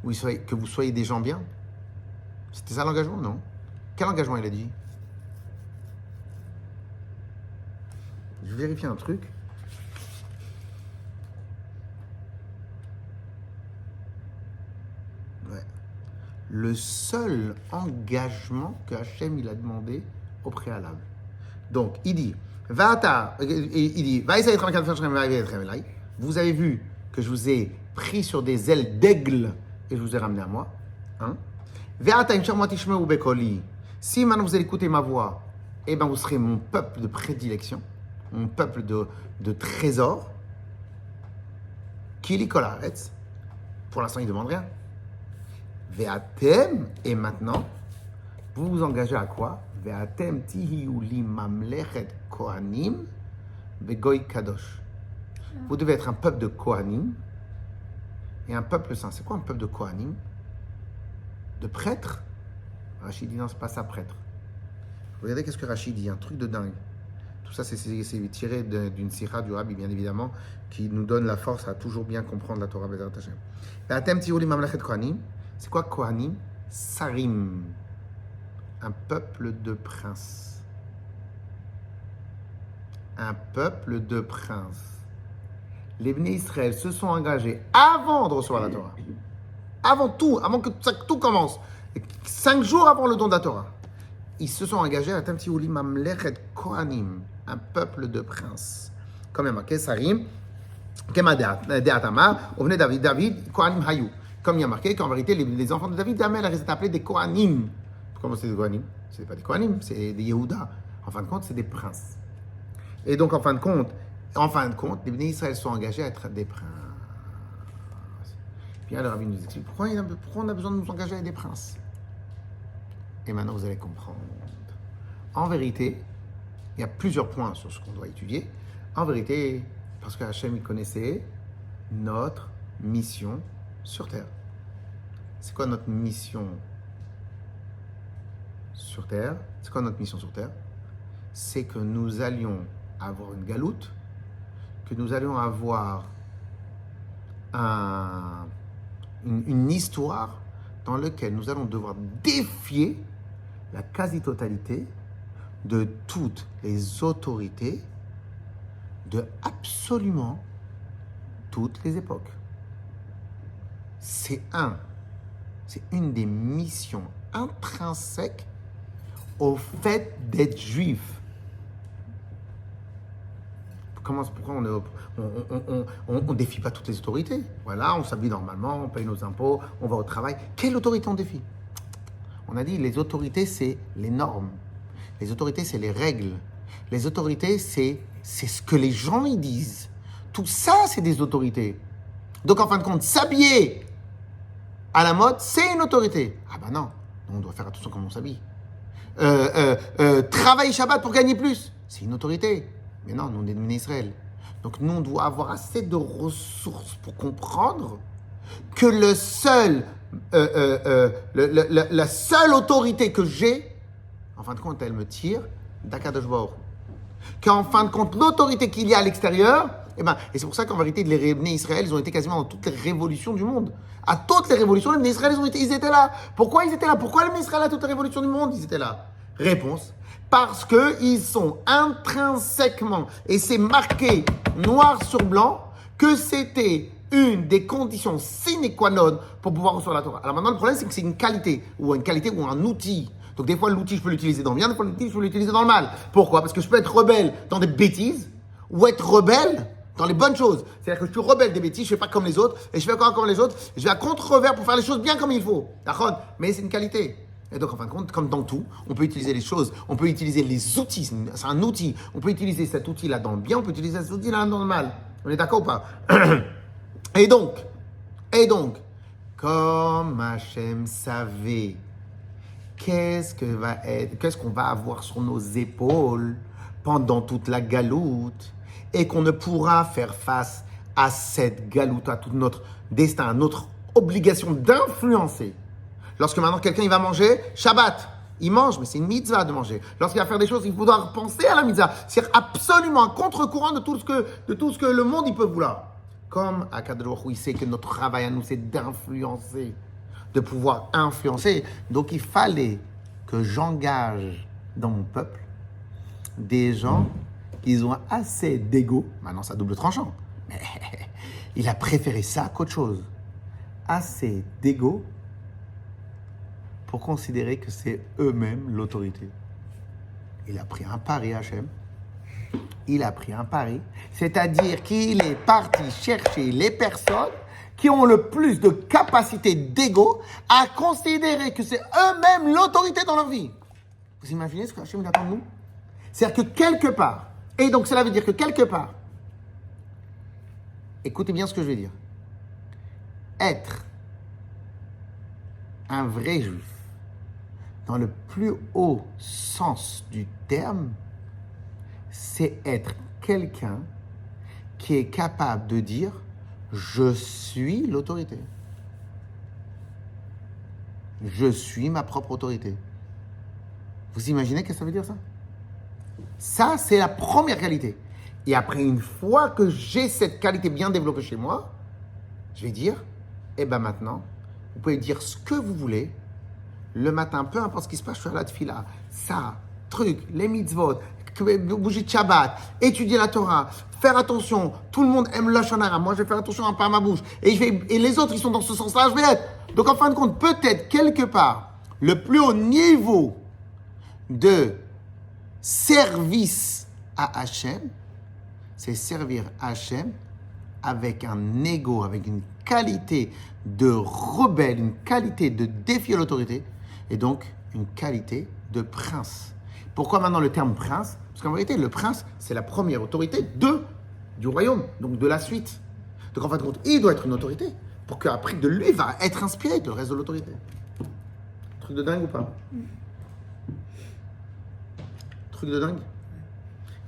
Que vous soyez des gens bien? C'était ça l'engagement, non? Quel engagement il a dit? Je vais vérifier un truc. Ouais. Le seul engagement que Hachem il a demandé au préalable. Donc, il dit, vous avez vu que je vous ai pris sur des ailes d'aigle et je vous ai ramené à moi. Hein? Si maintenant vous allez écouter ma voix, eh ben vous serez mon peuple de prédilection, mon peuple de trésor. Kili kol haaretz. Pour l'instant, il ne demande rien. Ve'atem, et maintenant, vous vous engagez à quoi? Ve'atem tihiyu li mamlechet kohanim ve'goy kadosh. Vous devez être un peuple de kohanim et un peuple saint. C'est quoi un peuple de kohanim? De prêtres? Rachid dit non, c'est pas ça, prêtre. Regardez qu'est-ce que Rachid dit, un truc de dingue. Tout ça, c'est tiré d'une sira du Rabbi, bien évidemment, qui nous donne la force à toujours bien comprendre la Torah Bezrat Hashem. C'est quoi Kohanim? Sarim, un peuple de princes. Un peuple de princes. Les Bnei Israël se sont engagés avant de recevoir la Torah. Avant que tout commence. 5 jours avant le don de la Torah. Ils se sont engagés à Tamtiuli Mamlechet Kohanim, un peuple de princes. Comme il y a marqué, Sarim, Kema Deatama, Ovne David, Kohanim Hayu. Comme il y a marqué qu'en vérité, les enfants de David, Damel, ils étaient appelés des Kohanim. Comment c'est des Kohanim? Ce n'est pas des Kohanim, c'est des Yehuda. En fin de compte, c'est des princes. Et donc, en fin de compte, les Bnei Israël sont engagés à être des princes. Puis là, le Rabbi nous explique pourquoi on a besoin de nous engager à être des princes. Et maintenant, vous allez comprendre. En vérité, il y a plusieurs points sur ce qu'on doit étudier. En vérité, parce que Hachem, il connaissait notre mission sur Terre. C'est quoi notre mission sur Terre? C'est quoi notre mission sur Terre? C'est que nous allions avoir une galoute, que nous allions avoir une histoire dans laquelle nous allons devoir défier la quasi-totalité de toutes les autorités de absolument toutes les époques. C'est une des missions intrinsèques au fait d'être juif. Pourquoi on défie pas toutes les autorités? Voilà, on s'habille normalement, on paye nos impôts, on va au travail. Quelle autorité on défie? On a dit les autorités, c'est les normes. Les autorités, c'est les règles. Les autorités, c'est ce que les gens y disent. Tout ça, c'est des autorités. Donc, en fin de compte, s'habiller à la mode, c'est une autorité. Ah ben non, on doit faire attention comment on s'habille. Travailler Shabbat pour gagner plus, c'est une autorité. Mais non, nous, on est de Israël. Donc, nous, on doit avoir assez de ressources pour comprendre que la seule autorité que j'ai, en fin de compte, elle me tire d'Akadosh Baruch Hu. Qu'en fin de compte, l'autorité qu'il y a à l'extérieur, et c'est pour ça qu'en vérité, les Bnei Israël, ils ont été quasiment dans toutes les révolutions du monde. À toutes les révolutions, les Bnei Israël, ils étaient là. Pourquoi ils étaient là? Pourquoi les Bnei Israël, à toutes les révolutions du monde, ils étaient là? Réponse. Parce qu'ils sont intrinsèquement, et c'est marqué noir sur blanc, que c'était une des conditions sine qua non pour pouvoir recevoir la Torah. Alors maintenant, le problème, c'est que c'est une qualité ou un outil. Donc des fois, l'outil, je peux l'utiliser dans le bien, des fois, l'outil, je peux l'utiliser dans le mal. Pourquoi? Parce que je peux être rebelle dans des bêtises ou être rebelle dans les bonnes choses. C'est-à-dire que je suis rebelle des bêtises, je ne fais pas comme les autres, et je fais encore comme les autres, je vais à contre-revers pour faire les choses bien comme il faut. D'accord? Mais c'est une qualité. Et donc, en fin de compte, comme dans tout, on peut utiliser les choses, on peut utiliser les outils, c'est un outil. On peut utiliser cet outil-là dans le bien, on peut utiliser cet outil-là dans le mal. On est d'accord ou pas? Et donc, comme Hachem savait qu'est-ce qu'on va avoir sur nos épaules pendant toute la galoute, et qu'on ne pourra faire face à cette galoute, à tout notre destin, à notre obligation d'influencer. Lorsque maintenant quelqu'un il va manger, Shabbat, il mange, mais c'est une mitzvah de manger. Lorsqu'il va faire des choses, il faudra penser à la mitzvah. C'est absolument un contre-courant de tout ce que le monde il peut vouloir. Comme Akadosh Baruch Hu, il sait que notre travail à nous, c'est d'influencer, de pouvoir influencer. Donc il fallait que j'engage dans mon peuple des gens qui ont assez d'ego. Maintenant, ça double tranchant. Mais il a préféré ça qu'autre chose. Assez d'ego pour considérer que c'est eux-mêmes l'autorité. Il a pris un pari, Hachem. Il a pris un pari. C'est-à-dire qu'il est parti chercher les personnes qui ont le plus de capacité d'ego à considérer que c'est eux-mêmes l'autorité dans leur vie. Vous imaginez ce que Hachem attend de nous? C'est-à-dire que quelque part, et donc cela veut dire que quelque part, écoutez bien ce que je vais dire, être un vrai juif, dans le plus haut sens du terme, c'est être quelqu'un qui est capable de dire « je suis l'autorité ». Je suis ma propre autorité. Vous imaginez ce que ça veut dire ça? Ça, c'est la première qualité. Et après, une fois que j'ai cette qualité bien développée chez moi, je vais dire, maintenant, vous pouvez dire ce que vous voulez. Le matin, peu importe ce qui se passe, je fais la tefila, ça, truc, les mitzvot, bouger de Shabbat, étudier la Torah, faire attention. Tout le monde aime le Lashon Hara. Moi, je vais faire attention à pas ma bouche. Et les autres, ils sont dans ce sens-là, je vais être. Donc, en fin de compte, peut-être quelque part, le plus haut niveau de service à Hachem, c'est servir Hachem avec un ego, avec une qualité de rebelle, une qualité de défier l'autorité, et donc une qualité de prince. Pourquoi maintenant le terme prince? Parce qu'en vérité, le prince, c'est la première autorité du royaume, donc de la suite. Donc en fin de compte, il doit être une autorité, pour qu'après de lui va être inspiré de le reste de l'autorité. Truc de dingue ou pas? Truc de dingue.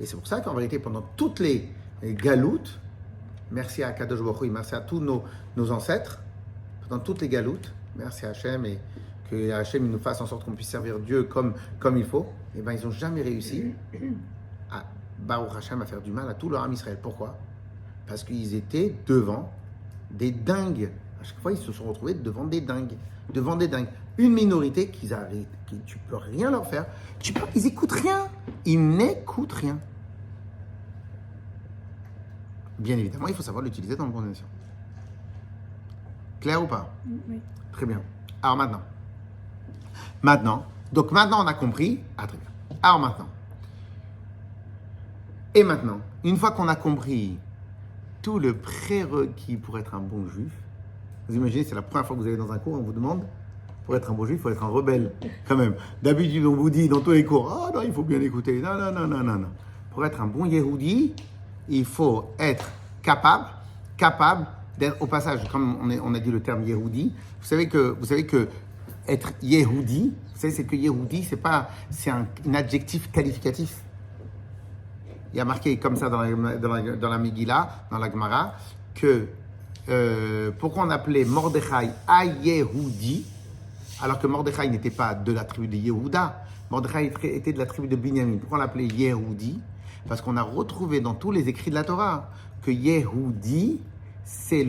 Et c'est pour ça qu'en vérité, pendant toutes les galoutes, merci à Kadosh Baruch Hu, merci à tous nos ancêtres, pendant toutes les galoutes, merci à Hachem, et que Hachem nous fasse en sorte qu'on puisse servir Dieu comme il faut, et bien ils n'ont jamais réussi à Baruch Hachem à faire du mal à tout leur âme Israël. Pourquoi? Parce qu'ils étaient devant des dingues. À chaque fois, ils se sont retrouvés devant des dingues. Une minorité qui tu peux rien leur faire. Ils n'écoutent rien. Ils n'écoutent rien. Bien évidemment, il faut savoir l'utiliser dans le bon escient. Clair ou pas? Oui. Très bien. Alors maintenant, on a compris. Ah, très bien. Alors maintenant, Et maintenant, une fois qu'on a compris tout le prérequis pour être un bon juif, vous imaginez, c'est la première fois que vous allez dans un cours, on vous demande, pour être un bon juif, il faut être un rebelle, quand même. D'habitude, on vous dit dans tous les cours, ah non, il faut bien écouter. Non, non, non, non, non, non. Pour être un bon Yehudi, il faut être capable d'être, au passage, comme on a dit le terme Yehudi, vous savez que être Yehudi, vous savez, c'est que Yehudi, c'est un adjectif qualificatif. Il y a marqué comme ça dans la Megillah, dans la Gemara, que pourquoi on appelait Mordechai à Yehudi, alors que Mordechai n'était pas de la tribu de Yehuda, Mordechai était de la tribu de Binyamin. Pourquoi on l'appelait Yehudi? Parce qu'on a retrouvé dans tous les écrits de la Torah que Yehudi, c'est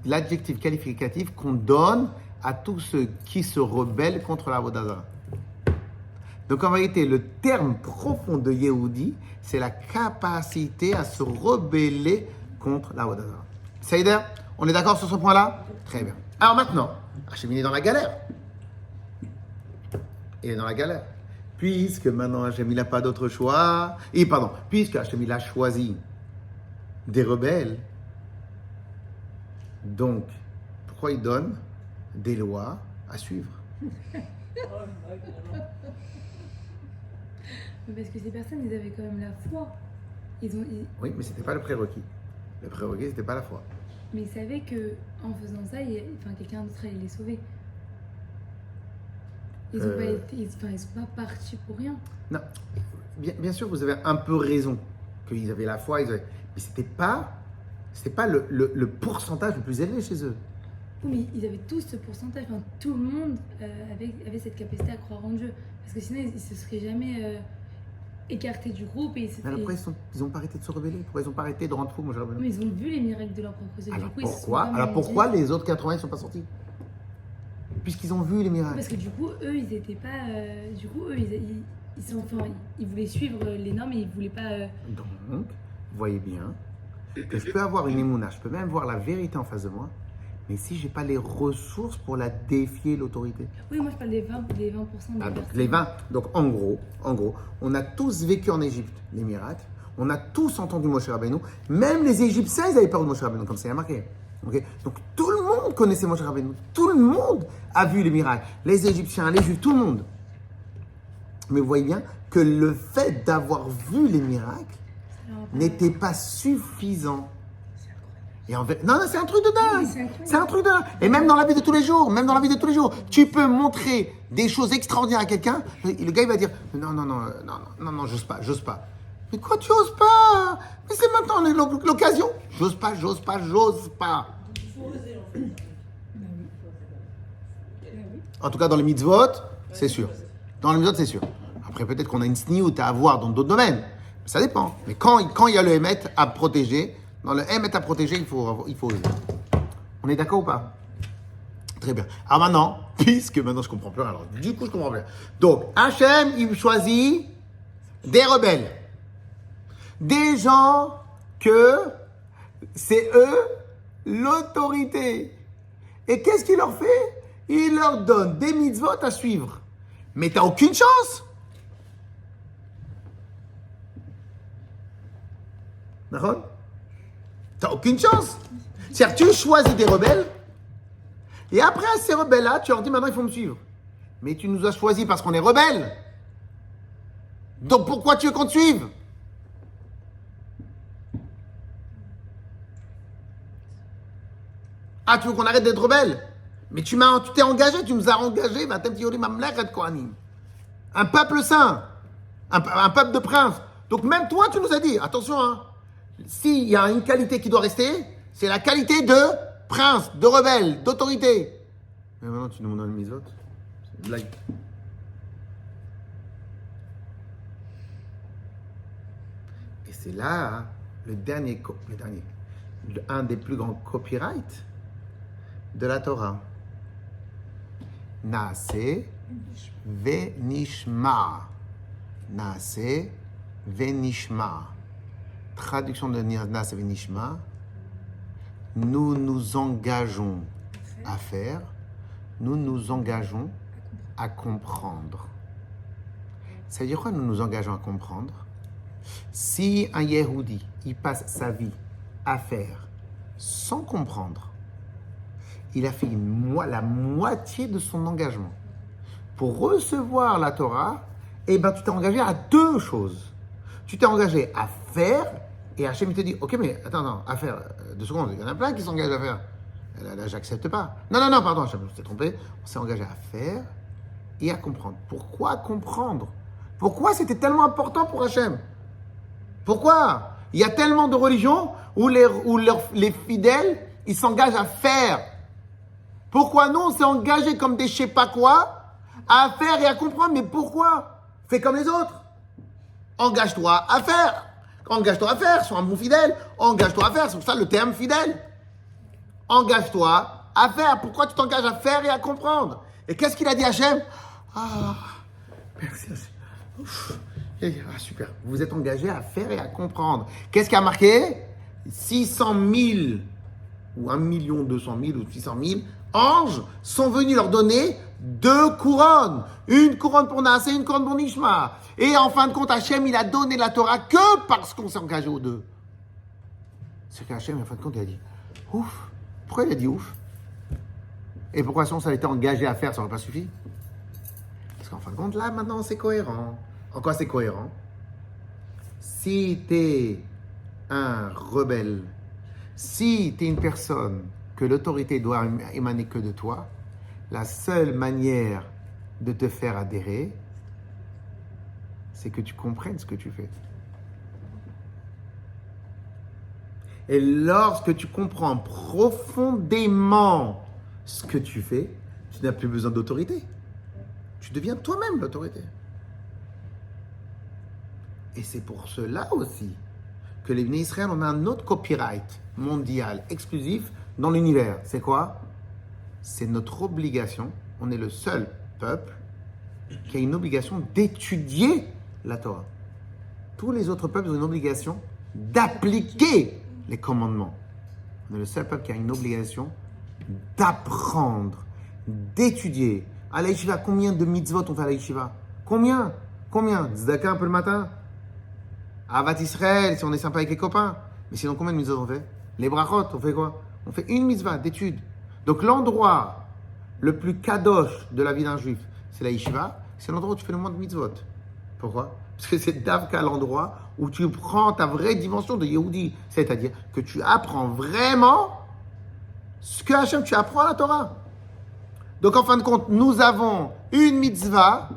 l'adjectif qualificatif qu'on donne à tous ceux qui se rebellent contre la Avodah Zarah. Donc en vérité, le terme profond de Yehudi, c'est la capacité à se rebeller contre la Avodah Zarah. Saïder, on est d'accord sur ce point-là? Très bien. Alors maintenant, Hachem est dans la galère. Il est dans la galère. Puisque maintenant Hachem n'a pas d'autre choix. Puisque Hachem a choisi des rebelles. Donc, pourquoi il donne des lois à suivre? Parce que ces personnes, ils avaient quand même la foi. Oui, mais c'était pas le prérequis. Le prérequis, c'était pas la foi. Mais ils savaient que en faisant ça, quelqu'un d'autre allait les sauver. Ils sont pas partis pour rien. Non, bien sûr, vous avez un peu raison qu'ils avaient la foi, mais c'était pas le pourcentage le plus élevé chez eux. Oui, mais ils avaient tous ce pourcentage. Enfin, tout le monde avait cette capacité à croire en Dieu. Parce que sinon, ils ne se seraient jamais écartés du groupe. Et mais après, ils n'ont pas arrêté de se rebeller. Pourquoi ils n'ont pas arrêté de rendre fou, mon cher Benoît? Mais ils ont vu les miracles de leur propre Dieu. Alors pourquoi les autres 80 ne sont pas sortis? Puisqu'ils ont vu les miracles. Parce que du coup, eux, ils étaient pas. Ils voulaient suivre les normes et ils voulaient pas. Donc, vous voyez bien que je peux avoir une émouna, je peux même voir la vérité en face de moi, mais si je n'ai pas les ressources pour la défier, l'autorité. Oui, moi je parle des 20%. Donc, les 20. Donc en gros, on a tous vécu en Égypte les miracles, on a tous entendu Moshe Rabbeinu, même les Égyptiens, ils avaient peur de Moshe Rabbeinu, comme ça il y a marqué. Okay? Donc tout le monde connaissait Moshe Rabbeinu, tout le monde a vu les miracles, les Égyptiens, les Juifs, tout le monde. Mais vous voyez bien que le fait d'avoir vu les miracles n'était pas suffisant. Et non, c'est un truc de dingue. C'est un truc de dingue. Et même dans la vie de tous les jours, tu peux montrer des choses extraordinaires à quelqu'un. Le gars, il va dire non, j'ose pas. Mais quoi, tu oses pas? Mais c'est maintenant l'occasion. J'ose pas. Il faut oser en fait. En tout cas, dans les mitzvot, c'est sûr. Dans les mitzvot, c'est sûr. Après, peut-être qu'on a une sniout à avoir dans d'autres domaines. Ça dépend. Mais quand il y a le Hémet à protéger, dans le Hémet à protéger, il faut oser. On est d'accord ou pas? Très bien. Alors maintenant, puisque maintenant je comprends plus rien, alors du coup je comprends plus rien. Donc, Hachem, il choisit des rebelles. Des gens que c'est eux l'autorité. Et qu'est-ce qu'il leur fait? Il leur donne des mitzvot à suivre. Mais t'as aucune chance. D'accord? T'as aucune chance. C'est-à-dire, tu choisis des rebelles, et après, ces rebelles-là, tu leur dis maintenant, il faut me suivre. Mais tu nous as choisis parce qu'on est rebelles. Donc pourquoi tu veux qu'on te suive? Ah, tu veux qu'on arrête d'être rebelles? Mais tu t'es engagé, tu nous as engagés, un peuple saint, un peuple de princes. Donc même toi, tu nous as dit, attention, hein, s'il y a une qualité qui doit rester, c'est la qualité de prince, de rebelle, d'autorité. Mais maintenant, tu nous donnes les autres. C'est une blague. Et c'est là, hein, un des plus grands copyrights de la Torah. Naase venishma. Naase venishma. Traduction de Naase venishma. Nous nous engageons à faire, nous nous engageons à comprendre. Ça veut dire quoi, nous nous engageons à comprendre? Si un Yehudi, il passe sa vie à faire sans comprendre, il a fait la moitié de son engagement. Pour recevoir la Torah, tu t'es engagé à deux choses. Tu t'es engagé à faire, et Hachem il te dit, ok, mais attends, à faire, 2 secondes, il y en a plein qui s'engagent à faire. Là, j'accepte pas. Non, pardon, je me suis trompé. On s'est engagé à faire et à comprendre. Pourquoi comprendre? Pourquoi c'était tellement important pour Hachem? Pourquoi? Il y a tellement de religions où les fidèles, ils s'engagent à faire. Pourquoi nous, on s'est engagés comme des je sais pas quoi, à faire et à comprendre? Mais pourquoi? Fais comme les autres. Engage-toi à faire. Engage-toi à faire. Sois un bon fidèle. Engage-toi à faire. C'est pour ça le terme fidèle. Engage-toi à faire. Pourquoi tu t'engages à faire et à comprendre? Et qu'est-ce qu'il a dit Hachem? Ah, merci Hachem. Ah, super. Vous êtes engagé à faire et à comprendre. Qu'est-ce qui a marqué? 600 000 ou 1 200 000 ou 600 000 anges sont venus leur donner 2 couronnes. Une couronne pour Naas et une couronne pour Nishma. Et en fin de compte, Hachem, il a donné la Torah que parce qu'on s'est engagé aux deux. C'est qu'Hachem, en fin de compte, il a dit ouf. Pourquoi il a dit ouf? Et pourquoi si on s'était engagé à faire, ça n'aurait pas suffi? Parce qu'en fin de compte, là, maintenant, c'est cohérent. En quoi c'est cohérent? Si tu es un rebelle, si tu es une personne que l'autorité doit émaner que de toi, la seule manière de te faire adhérer, c'est que tu comprennes ce que tu fais. Et lorsque tu comprends profondément ce que tu fais, tu n'as plus besoin d'autorité. Tu deviens toi-même l'autorité. Et c'est pour cela aussi que les Bnei Israël, on a un autre copyright mondial exclusif dans l'univers. C'est quoi? C'est notre obligation. On est le seul peuple qui a une obligation d'étudier la Torah. Tous les autres peuples ont une obligation d'appliquer les commandements. On est le seul peuple qui a une obligation d'apprendre, d'étudier. À la yeshiva, combien de mitzvot on fait à la yeshiva? Combien? Tzedaka un peu le matin. Avat Israël, si on est sympa avec les copains. Mais sinon, combien de mitzvot on fait? Les brachot, on fait quoi? On fait une mitzvah d'étude. Donc l'endroit le plus kadosh de la vie d'un juif, c'est la yeshiva. C'est l'endroit où tu fais le moins de mitzvot. Pourquoi? Parce que c'est davka l'endroit où tu prends ta vraie dimension de Yehudi. C'est-à-dire que tu apprends vraiment ce que Hachem, tu apprends à la Torah. Donc en fin de compte, nous avons une mitzvah,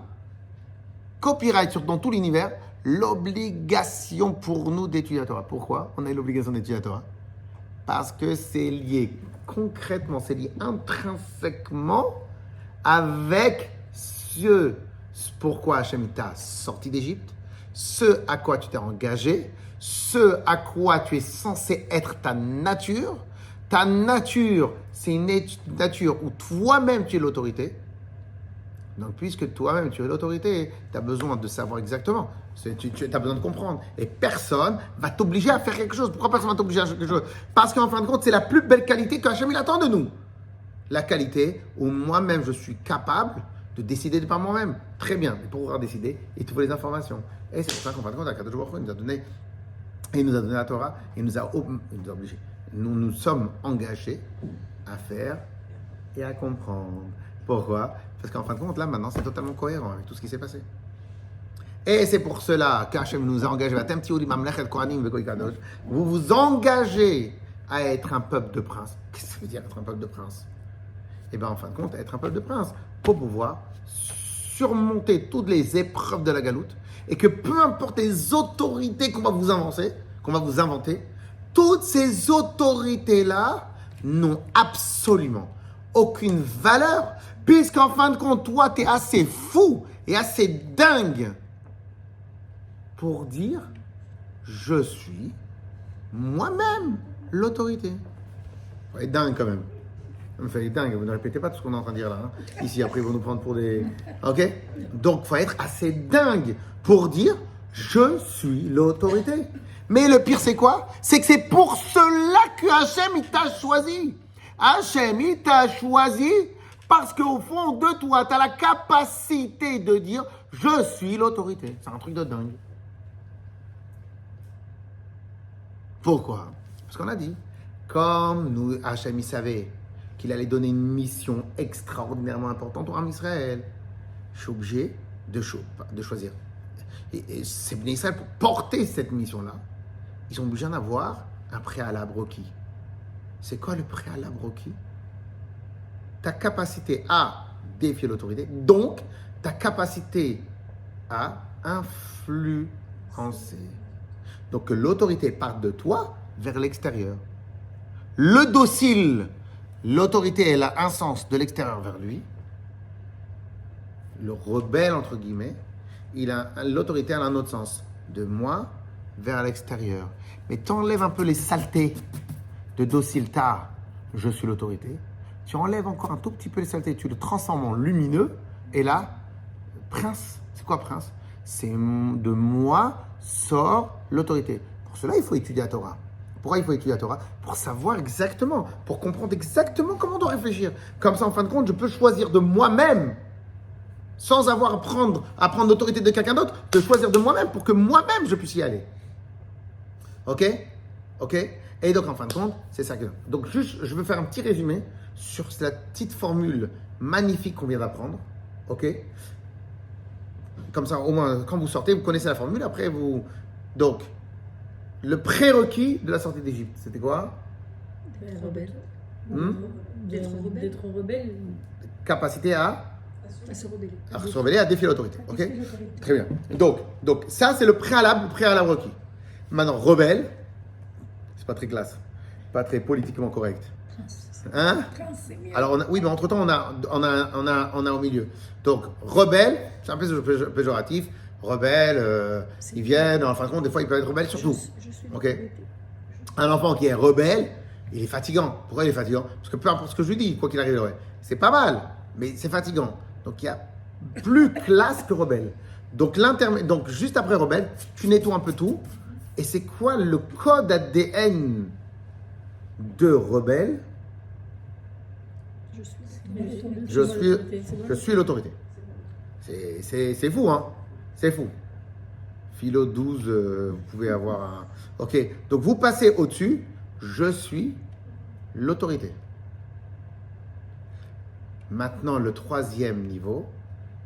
copyright dans tout l'univers, l'obligation pour nous d'étudier la Torah. Pourquoi on a l'obligation d'étudier la Torah? Parce que c'est lié concrètement, c'est lié intrinsèquement avec ce pourquoi Hachem t'a sorti d'Égypte, ce à quoi tu t'es engagé, ce à quoi tu es censé être ta nature. Ta nature, c'est une nature où toi-même tu es l'autorité. Donc, puisque toi-même tu es l'autorité, tu as besoin de savoir exactement. Tu as besoin de comprendre. Et personne va t'obliger à faire quelque chose. Pourquoi personne va t'obliger à faire quelque chose? Parce qu'en fin de compte, c'est la plus belle qualité que Hachem il attend de nous. La qualité où moi-même je suis capable de décider de par moi-même. Très bien. Mais pour pouvoir décider, il te faut les informations. Et c'est pour ça qu'en fin de compte, Akadosh Baruch Hu nous a donné la Torah et il nous a obligés. Nous nous sommes engagés à faire et à comprendre. Pourquoi? Parce qu'en fin de compte, là, maintenant, c'est totalement cohérent avec tout ce qui s'est passé. Et c'est pour cela qu'Hachem nous a engagés. Vous vous engagez à être un peuple de princes. Qu'est-ce que ça veut dire être un peuple de princes? Eh bien, en fin de compte, être un peuple de princes pour pouvoir surmonter toutes les épreuves de la galoute et que peu importe les autorités qu'on va vous inventer, toutes ces autorités-là n'ont absolument aucune valeur, puisqu'en fin de compte, toi, tu es assez fou et assez dingue pour dire « Je suis moi-même l'autorité ». Vous êtes dingue quand même. Vous êtes dingue, vous ne répétez pas tout ce qu'on est en train de dire là. Hein. Ici, après, ils vont nous prendre pour des... Ok? Donc, il faut être assez dingue pour dire « Je suis l'autorité ». Mais le pire, c'est quoi? C'est que c'est pour cela que Hachem, il t'a choisi. Hachem, il t'a choisi parce qu'au fond de toi, tu as la capacité de dire « Je suis l'autorité ». C'est un truc de dingue. Pourquoi? Parce qu'on a dit, comme nous, Hachem, il savait qu'il allait donner une mission extraordinairement importante au Ham Israël, je suis obligé de choisir. Et c'est Bnei Israël, pour porter cette mission-là, ils sont obligés d'en avoir un préalable requis. C'est quoi le préalable requis? Ta capacité à défier l'autorité, donc ta capacité à influencer. Donc que l'autorité parte de toi vers l'extérieur. Le docile, l'autorité, elle a un sens de l'extérieur vers lui. Le rebelle, entre guillemets, l'autorité a un autre sens, de moi vers l'extérieur. Mais tu enlèves un peu les saletés de docile, je suis l'autorité. Tu enlèves encore un tout petit peu les saletés, tu le transformes en lumineux. Et là, prince, c'est quoi prince? C'est de moi sort l'autorité. Pour cela, il faut étudier la Torah. Pourquoi il faut étudier la Torah? Pour savoir exactement, pour comprendre exactement comment on doit réfléchir. Comme ça, en fin de compte, je peux choisir de moi-même, sans avoir à prendre l'autorité de quelqu'un d'autre, de choisir de moi-même pour que moi-même je puisse y aller. Ok? Et donc, en fin de compte, c'est ça que... Donc, juste, je veux faire un petit résumé sur la petite formule magnifique qu'on vient d'apprendre. Ok? Comme ça, au moins, quand vous sortez, vous connaissez la formule. Après, vous... Donc, le prérequis de la sortie d'Égypte, c'était quoi? Rebelle. D'être rebelle. Capacité à se rebeller. se rebeller, à défier l'autorité. Ok? Très bien. Donc, ça, c'est le préalable requis. Maintenant, rebelle, c'est pas très classe, pas très politiquement correct. Hein? Alors, oui, mais entre-temps, on a au milieu. Donc, rebelle, c'est un peu péjoratif. Rebelle, ils viennent, en fin de compte, des fois, ils peuvent être rebelles, surtout. Ok? Un enfant qui est rebelle, il est fatigant. Pourquoi il est fatigant? Parce que peu importe ce que je lui dis, quoi qu'il arrive, c'est pas mal, mais c'est fatigant. Donc, il y a plus classe que rebelle. Donc, juste après rebelle, tu nettoies un peu tout. Et c'est quoi le code ADN de rebelle? Je suis l'autorité. C'est fou, hein? C'est fou. Philo 12, vous pouvez avoir un... Ok, donc vous passez au-dessus, je suis l'autorité. Maintenant, le troisième niveau,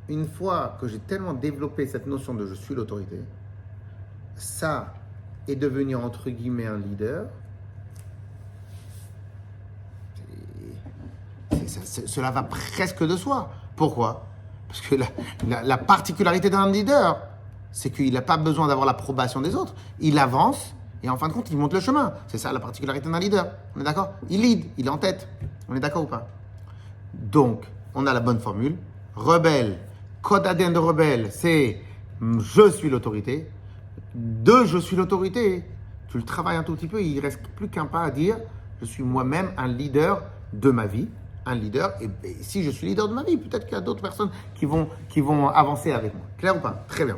une fois que j'ai tellement développé cette notion de je suis l'autorité, ça est devenu entre guillemets un leader. Cela va presque de soi. Pourquoi? Parce que la particularité d'un leader, c'est qu'il n'a pas besoin d'avoir l'approbation des autres. Il avance et en fin de compte, il monte le chemin. C'est ça la particularité d'un leader. On est d'accord? Il lead, il est en tête. On est d'accord ou pas? Donc, on a la bonne formule. Rebelle, code ADN de rebelle, c'est je suis l'autorité. Je suis l'autorité. Tu le travailles un tout petit peu, il ne reste plus qu'un pas à dire je suis moi-même un leader de ma vie. Un leader, et si je suis leader de ma vie, peut-être qu'il y a d'autres personnes qui vont avancer avec moi. Clair ou pas? Très bien.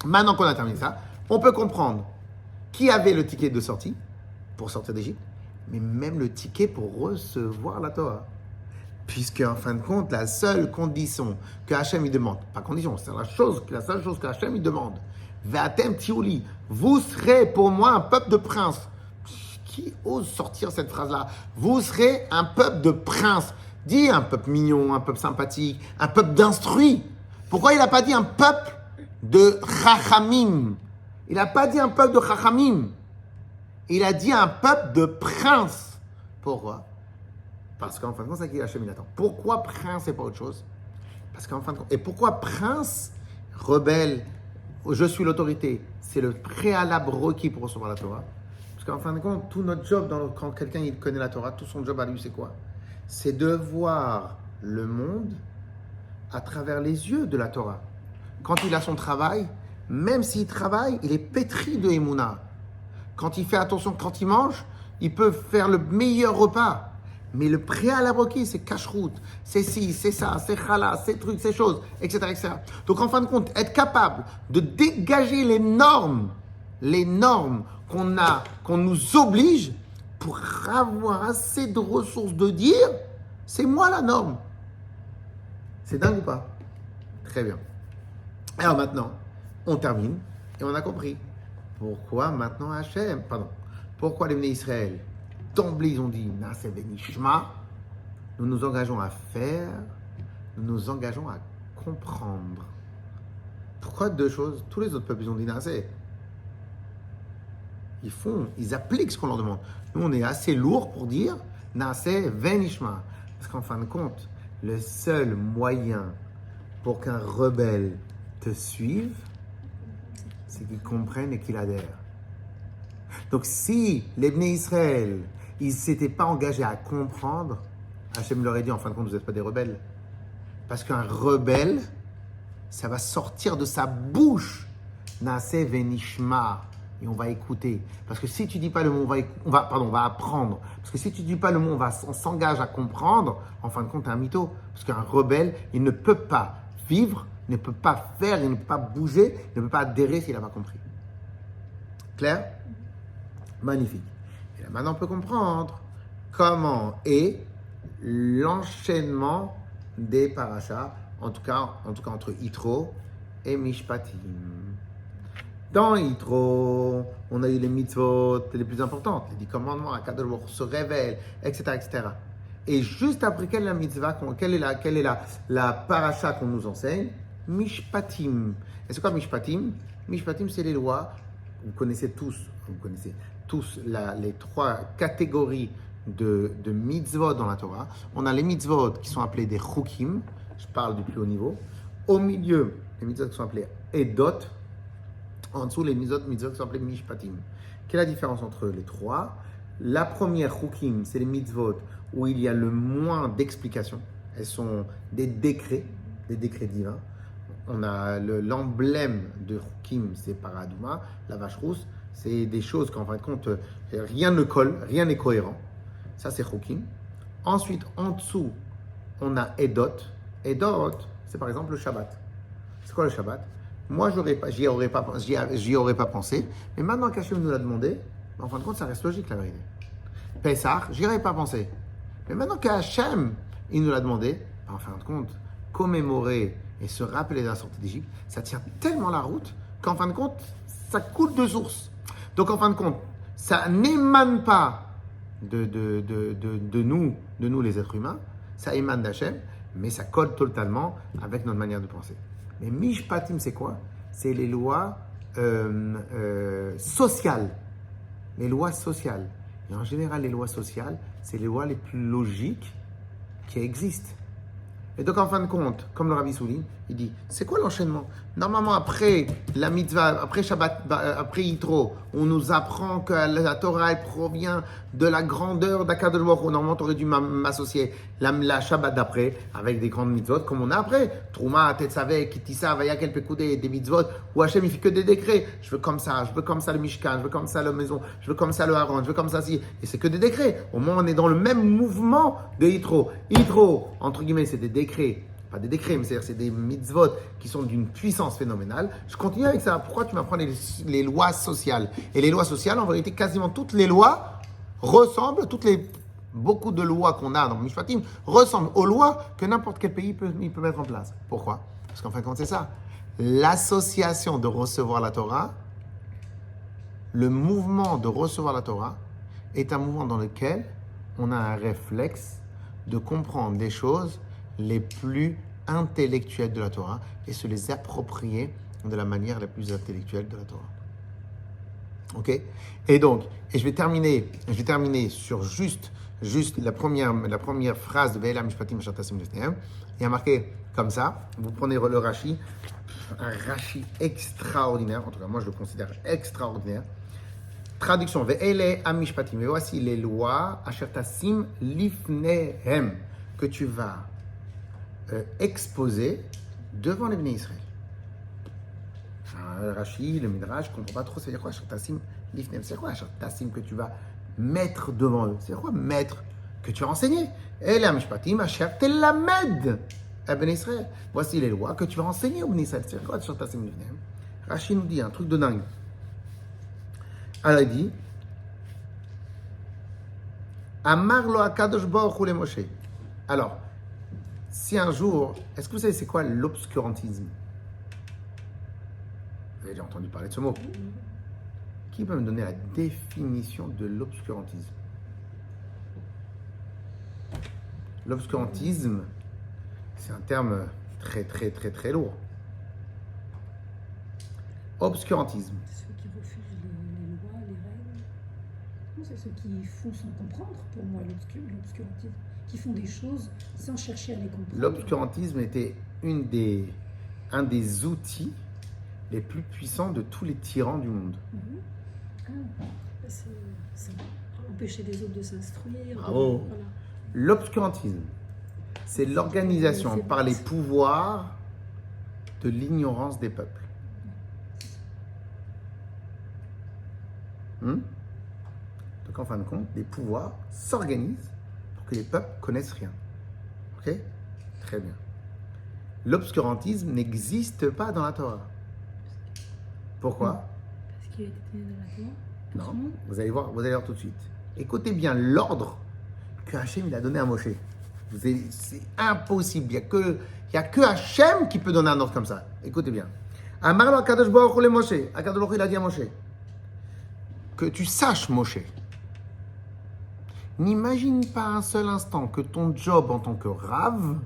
Maintenant qu'on a terminé ça, on peut comprendre qui avait le ticket de sortie pour sortir d'Égypte, mais même le ticket pour recevoir la Torah. Puisque, en fin de compte, la seule condition que Hachem il demande, pas condition, c'est la seule chose que Hachem il demande, Ve'atem tiouli, vous serez pour moi un peuple de princes. Qui ose sortir cette phrase-là? Vous serez un peuple de princes. Dis un peuple mignon, un peuple sympathique, un peuple d'instruits. Pourquoi il n'a pas dit un peuple de chachamim? Il n'a pas dit un peuple de chachamim. Il a dit un peuple de princes. Pourquoi? Parce qu'en fin de compte, c'est qui Hachem il attend. Pourquoi prince et pas autre chose? Parce qu'en fin de compte, et pourquoi prince, rebelle, je suis l'autorité, c'est le préalable requis pour recevoir la Torah? Parce qu'en fin de compte, tout notre job, quand quelqu'un il connaît la Torah, tout son job à lui, c'est quoi? C'est de voir le monde à travers les yeux de la Torah. Quand il a son travail, même s'il travaille, il est pétri de Emouna. Quand il fait attention, quand il mange, il peut faire le meilleur repas. Mais le préalable requis, c'est cache-route, c'est ci, c'est ça, c'est chala, c'est trucs, ces choses, etc., etc. Donc en fin de compte, être capable de dégager les normes qu'on nous oblige pour avoir assez de ressources de dire, c'est moi la norme. C'est dingue ou pas? Très bien. Alors maintenant, on termine et on a compris pourquoi maintenant Hachem, pardon, pourquoi les Bnei Israël, d'emblée ils ont dit Naaseh Benishma, nous nous engageons à faire, nous nous engageons à comprendre. Pourquoi deux choses? Tous les autres peuples ils ont dit Naaseh. Ils appliquent ce qu'on leur demande. Nous on est assez lourd pour dire Naaseh Benishma. Parce qu'en fin de compte, le seul moyen pour qu'un rebelle te suive, c'est qu'il comprenne et qu'il adhère. Donc si les Bnei Israël, ils ne s'étaient pas engagés à comprendre, Hachem leur a dit en fin de compte, vous n'êtes pas des rebelles. Parce qu'un rebelle, ça va sortir de sa bouche. Naaseh Venishma. Et on va écouter. Parce que si tu ne dis pas le mot, on va apprendre. Parce que si tu ne dis pas le mot, on s'engage à comprendre. En fin de compte, t'es un mytho. Parce qu'un rebelle, il ne peut pas vivre, il ne peut pas faire, il ne peut pas bouger, il ne peut pas adhérer s'il n'a pas compris. Clair? Magnifique. Et là, maintenant, on peut comprendre comment est l'enchaînement des parachas, en tout cas entre Yitro et Mishpatim. Dans Yitro, on a eu les mitzvot les plus importantes, les 10 commandements, Akadosh Baruch Hu se révèle, etc., etc. Et juste après, quelle est la mitzvah, quelle est la paracha qu'on nous enseigne? Mishpatim. Et c'est quoi Mishpatim? Mishpatim, c'est les lois. Vous connaissez tous les 3 catégories de mitzvot dans la Torah. On a les mitzvot qui sont appelés des chukim, je parle du plus haut niveau. Au milieu, les mitzvot qui sont appelés edot. En dessous, les mitzvot qui sont appelés mishpatim. Quelle est la différence entre les 3? La première chukim, c'est les mitzvot où il y a le moins d'explications. Elles sont des décrets divins. On a l'emblème de chukim, c'est Paradouma, la vache rousse. C'est des choses qu'en fin de compte, rien ne colle, rien n'est cohérent. Ça, c'est chukim. Ensuite, en dessous, on a edot. Edot, c'est par exemple le Shabbat. C'est quoi le Shabbat? Moi, j'y aurais pas pensé. Mais maintenant qu'Hachem nous l'a demandé, en fin de compte, ça reste logique, la vérité. Pessah, j'y aurais pas pensé. Mais maintenant qu'Hachem, il nous l'a demandé, en fin de compte, commémorer et se rappeler de la sortie d'Égypte, ça tient tellement la route qu'en fin de compte, ça coule de source. Donc, en fin de compte, ça n'émane pas de nous les êtres humains, ça émane d'Hachem, mais ça colle totalement avec notre manière de penser. Mais Mishpatim, c'est quoi? C'est les lois sociales. Les lois sociales. Et en général, les lois sociales, c'est les lois les plus logiques qui existent. Et donc, en fin de compte, comme le Rabbi souligne, il dit, c'est quoi l'enchaînement? Normalement, après la mitzvah, après Shabbat, après Yitro, on nous apprend que la Torah, elle provient de la grandeur d'Akadosh Baruch Hu. Normalement, tu aurais dû m'associer la Shabbat d'après avec des grandes mitzvot, comme on a après. Trouma, Tetzaveh, Kitissa, Vayakel, Pekoudé, des mitzvot, où Hachem, il fait que des décrets. Je veux comme ça le Mishkan, je veux comme ça la maison, je veux comme ça le Haron, je veux comme ça si. Et c'est que des décrets. Au moins, on est dans le même mouvement de Yitro. Yitro, entre guillemets, c'est des décrets. Pas des décrets, mais c'est des mitzvot qui sont d'une puissance phénoménale. Je continue avec ça. Pourquoi tu m'apprends les lois sociales? Et les lois sociales, en vérité, quasiment toutes les lois ressemblent, beaucoup de lois qu'on a dans Mishpatim ressemblent aux lois que n'importe quel pays peut mettre en place. Pourquoi? Parce qu'en fin de compte, c'est ça. L'association de recevoir la Torah, le mouvement de recevoir la Torah, est un mouvement dans lequel on a un réflexe de comprendre les choses les plus intellectuelles de la Torah et se les approprier de la manière la plus intellectuelle de la Torah. Ok? Et donc, je vais terminer sur juste la première phrase de Ve'ela Mishpatim Asher Tasim Lefnehem. Il y a marqué comme ça. Vous prenez le Rashi, un Rashi extraordinaire. En tout cas, moi, je le considère extraordinaire. Traduction, Ve'ele Amishpatim. Et voici les lois Asher Tasim Lifnehem que tu vas exposer devant les Bnei Israël. Le Rashi, le Midrash, je ne comprends pas trop. C'est quoi Asher Tasim Lifnehem? C'est quoi Asher Tasim que tu vas mettre devant eux? C'est quoi mettre? Que tu vas enseigner. Ve'ele Amishpatim Asher Telamed à Bnei Israël. Voici les lois que tu vas enseigner aux Bnei Israël. C'est quoi Asher Tasim Lifnehem? Rashi nous dit un truc de dingue. Alors il dit Amar lo Akadosh Baruch Hu le Moshe. Alors, si un jour, est-ce que vous savez c'est quoi l'obscurantisme? Vous avez déjà entendu parler de ce mot. Qui peut me donner la définition de l'obscurantisme? L'obscurantisme, c'est un terme très lourd. Obscurantisme. Ceux qui refusent les lois, les règles. Non, c'est ceux qui font sans comprendre, pour moi, l'obscurantisme. Qui font des choses sans chercher à les comprendre. L'obscurantisme était un des outils les plus puissants de tous les tyrans du monde. C'est ça. Empêcher les autres de s'instruire. Bravo. Voilà. L'obscurantisme, c'est l'organisation par les pouvoirs de l'ignorance des peuples. Donc en fin de compte, les pouvoirs s'organisent pour que les peuples connaissent rien. Ok? Très bien. L'obscurantisme n'existe pas dans la Torah. Pourquoi? Parce qu'il a été donné dans la Torah. Non, vous allez voir tout de suite. Écoutez bien l'ordre que Hachem il a donné à Moshe. C'est impossible. Il n'y a que Hachem qui peut donner un ordre comme ça. Écoutez bien. Amar Akadosh Baruch Hu le Moshe. Akadosh Baruch Hu, il a dit à Moshe que tu saches, Moshe. N'imagine pas un seul instant que ton job en tant que rave,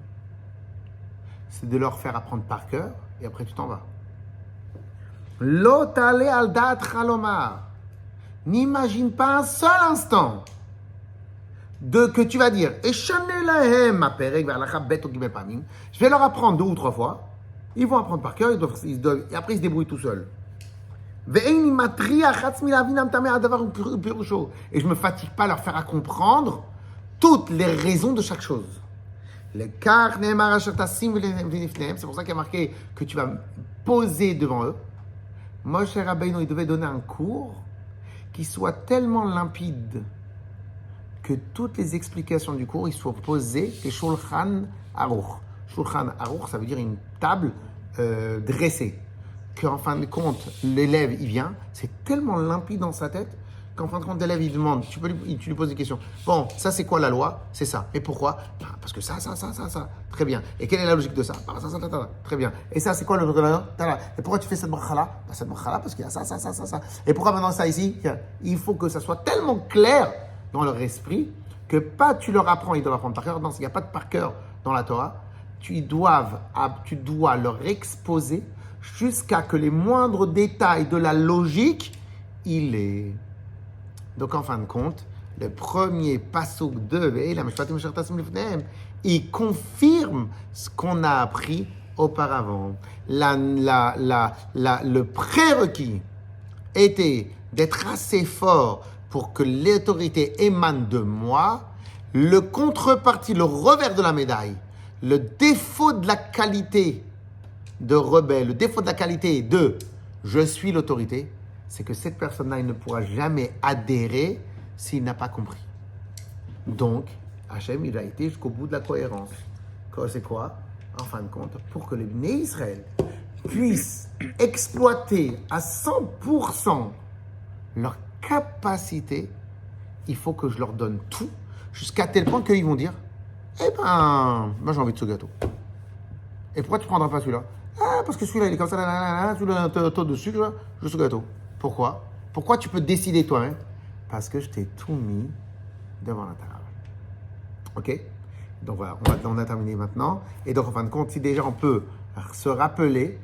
c'est de leur faire apprendre par cœur et après tu t'en vas. Lo tale al dat chalomar. N'imagine pas un seul instant que tu vas dire je vais leur apprendre 2 ou 3 fois, ils vont apprendre par cœur, et après ils se débrouillent tout seuls. Et je ne me fatigue pas à leur faire comprendre toutes les raisons de chaque chose. C'est pour ça qu'il y a marqué que tu vas poser devant eux. Moshe Rabbeinu, il devait donner un cours qui soit tellement limpide que toutes les explications du cours, ils soient posées que Shulchan Aruch. Shulchan Aruch, ça veut dire une table dressée. Qu'en fin de compte, l'élève, il vient, c'est tellement limpide dans sa tête qu'en fin de compte, l'élève, il demande, tu lui poses des questions. Bon, ça, c'est quoi la loi? C'est ça. Et pourquoi? Parce que ça. Très bien. Et quelle est la logique de ça? Ça. Très bien. Et ça, c'est quoi le... Et pourquoi tu fais cette bracha-là? Cette bracha-là, parce qu'il y a ça. Et pourquoi maintenant ça ici? Il faut que ça soit tellement clair dans leur esprit que pas tu leur apprends, ils doivent apprendre par cœur. Non, il n'y a pas de par cœur dans la Torah. Tu dois leur exposer jusqu'à que les moindres détails de la logique, il est. Donc en fin de compte, le premier passouk de il confirme ce qu'on a appris auparavant. Le prérequis était d'être assez fort pour que l'autorité émane de moi. Le contrepartie, le revers de la médaille, le défaut de la qualité de rebelle, le défaut de la qualité de je suis l'autorité, c'est que cette personne-là, il ne pourra jamais adhérer s'il n'a pas compris. Donc, Hachem, il a été jusqu'au bout de la cohérence. C'est quoi? En fin de compte, pour que les Bnei Israël puissent exploiter à 100% leur capacité, il faut que je leur donne tout, jusqu'à tel point qu'ils vont dire moi j'ai envie de ce gâteau. Et pourquoi tu ne prendras pas celui-là? Parce que celui-là, il est comme ça, celui-là, un taux de sucre, je veux ce gâteau. Pourquoi? Pourquoi tu peux décider toi-même? Parce que je t'ai tout mis devant la table. Ok? Donc voilà, on a terminé maintenant. Et donc en fin de compte, si déjà on peut se rappeler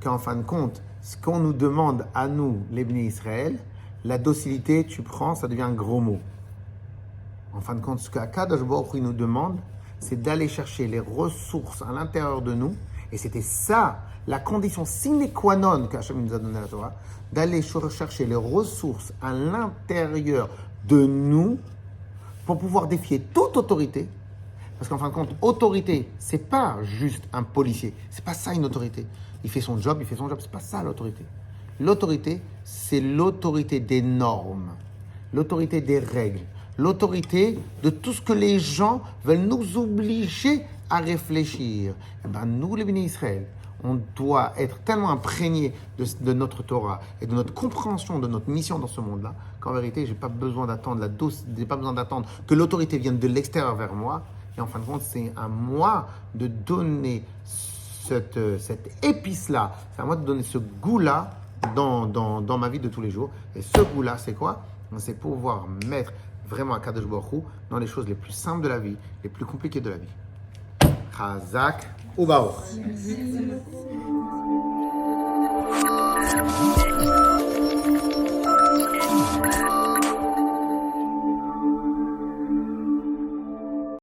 qu'en fin de compte, ce qu'on nous demande à nous, les Bnei Israël, la docilité, tu prends, ça devient un gros mot. En fin de compte, ce qu'Akadosh Baruch Hu nous demande, c'est d'aller chercher les ressources à l'intérieur de nous. Et c'était ça, la condition sine qua non qu'Hachem nous a donné à la Torah, d'aller chercher les ressources à l'intérieur de nous pour pouvoir défier toute autorité. Parce qu'en fin de compte, autorité, c'est pas juste un policier. C'est pas ça une autorité. Il fait son job, c'est pas ça l'autorité. L'autorité, c'est l'autorité des normes, l'autorité des règles, l'autorité de tout ce que les gens veulent nous obliger à réfléchir. Et nous, les Bnei Israël, on doit être tellement imprégnés de notre Torah et de notre compréhension de notre mission dans ce monde-là qu'en vérité, j'ai pas besoin d'attendre que l'autorité vienne de l'extérieur vers moi. Et en fin de compte, c'est à moi de donner cette épice-là, c'est à moi de donner ce goût-là dans ma vie de tous les jours. Et ce goût-là, c'est quoi? C'est pouvoir mettre vraiment Akadosh Baruch Hu dans les choses les plus simples de la vie, les plus compliquées de la vie. Chazak ou Baruch. Merci beaucoup.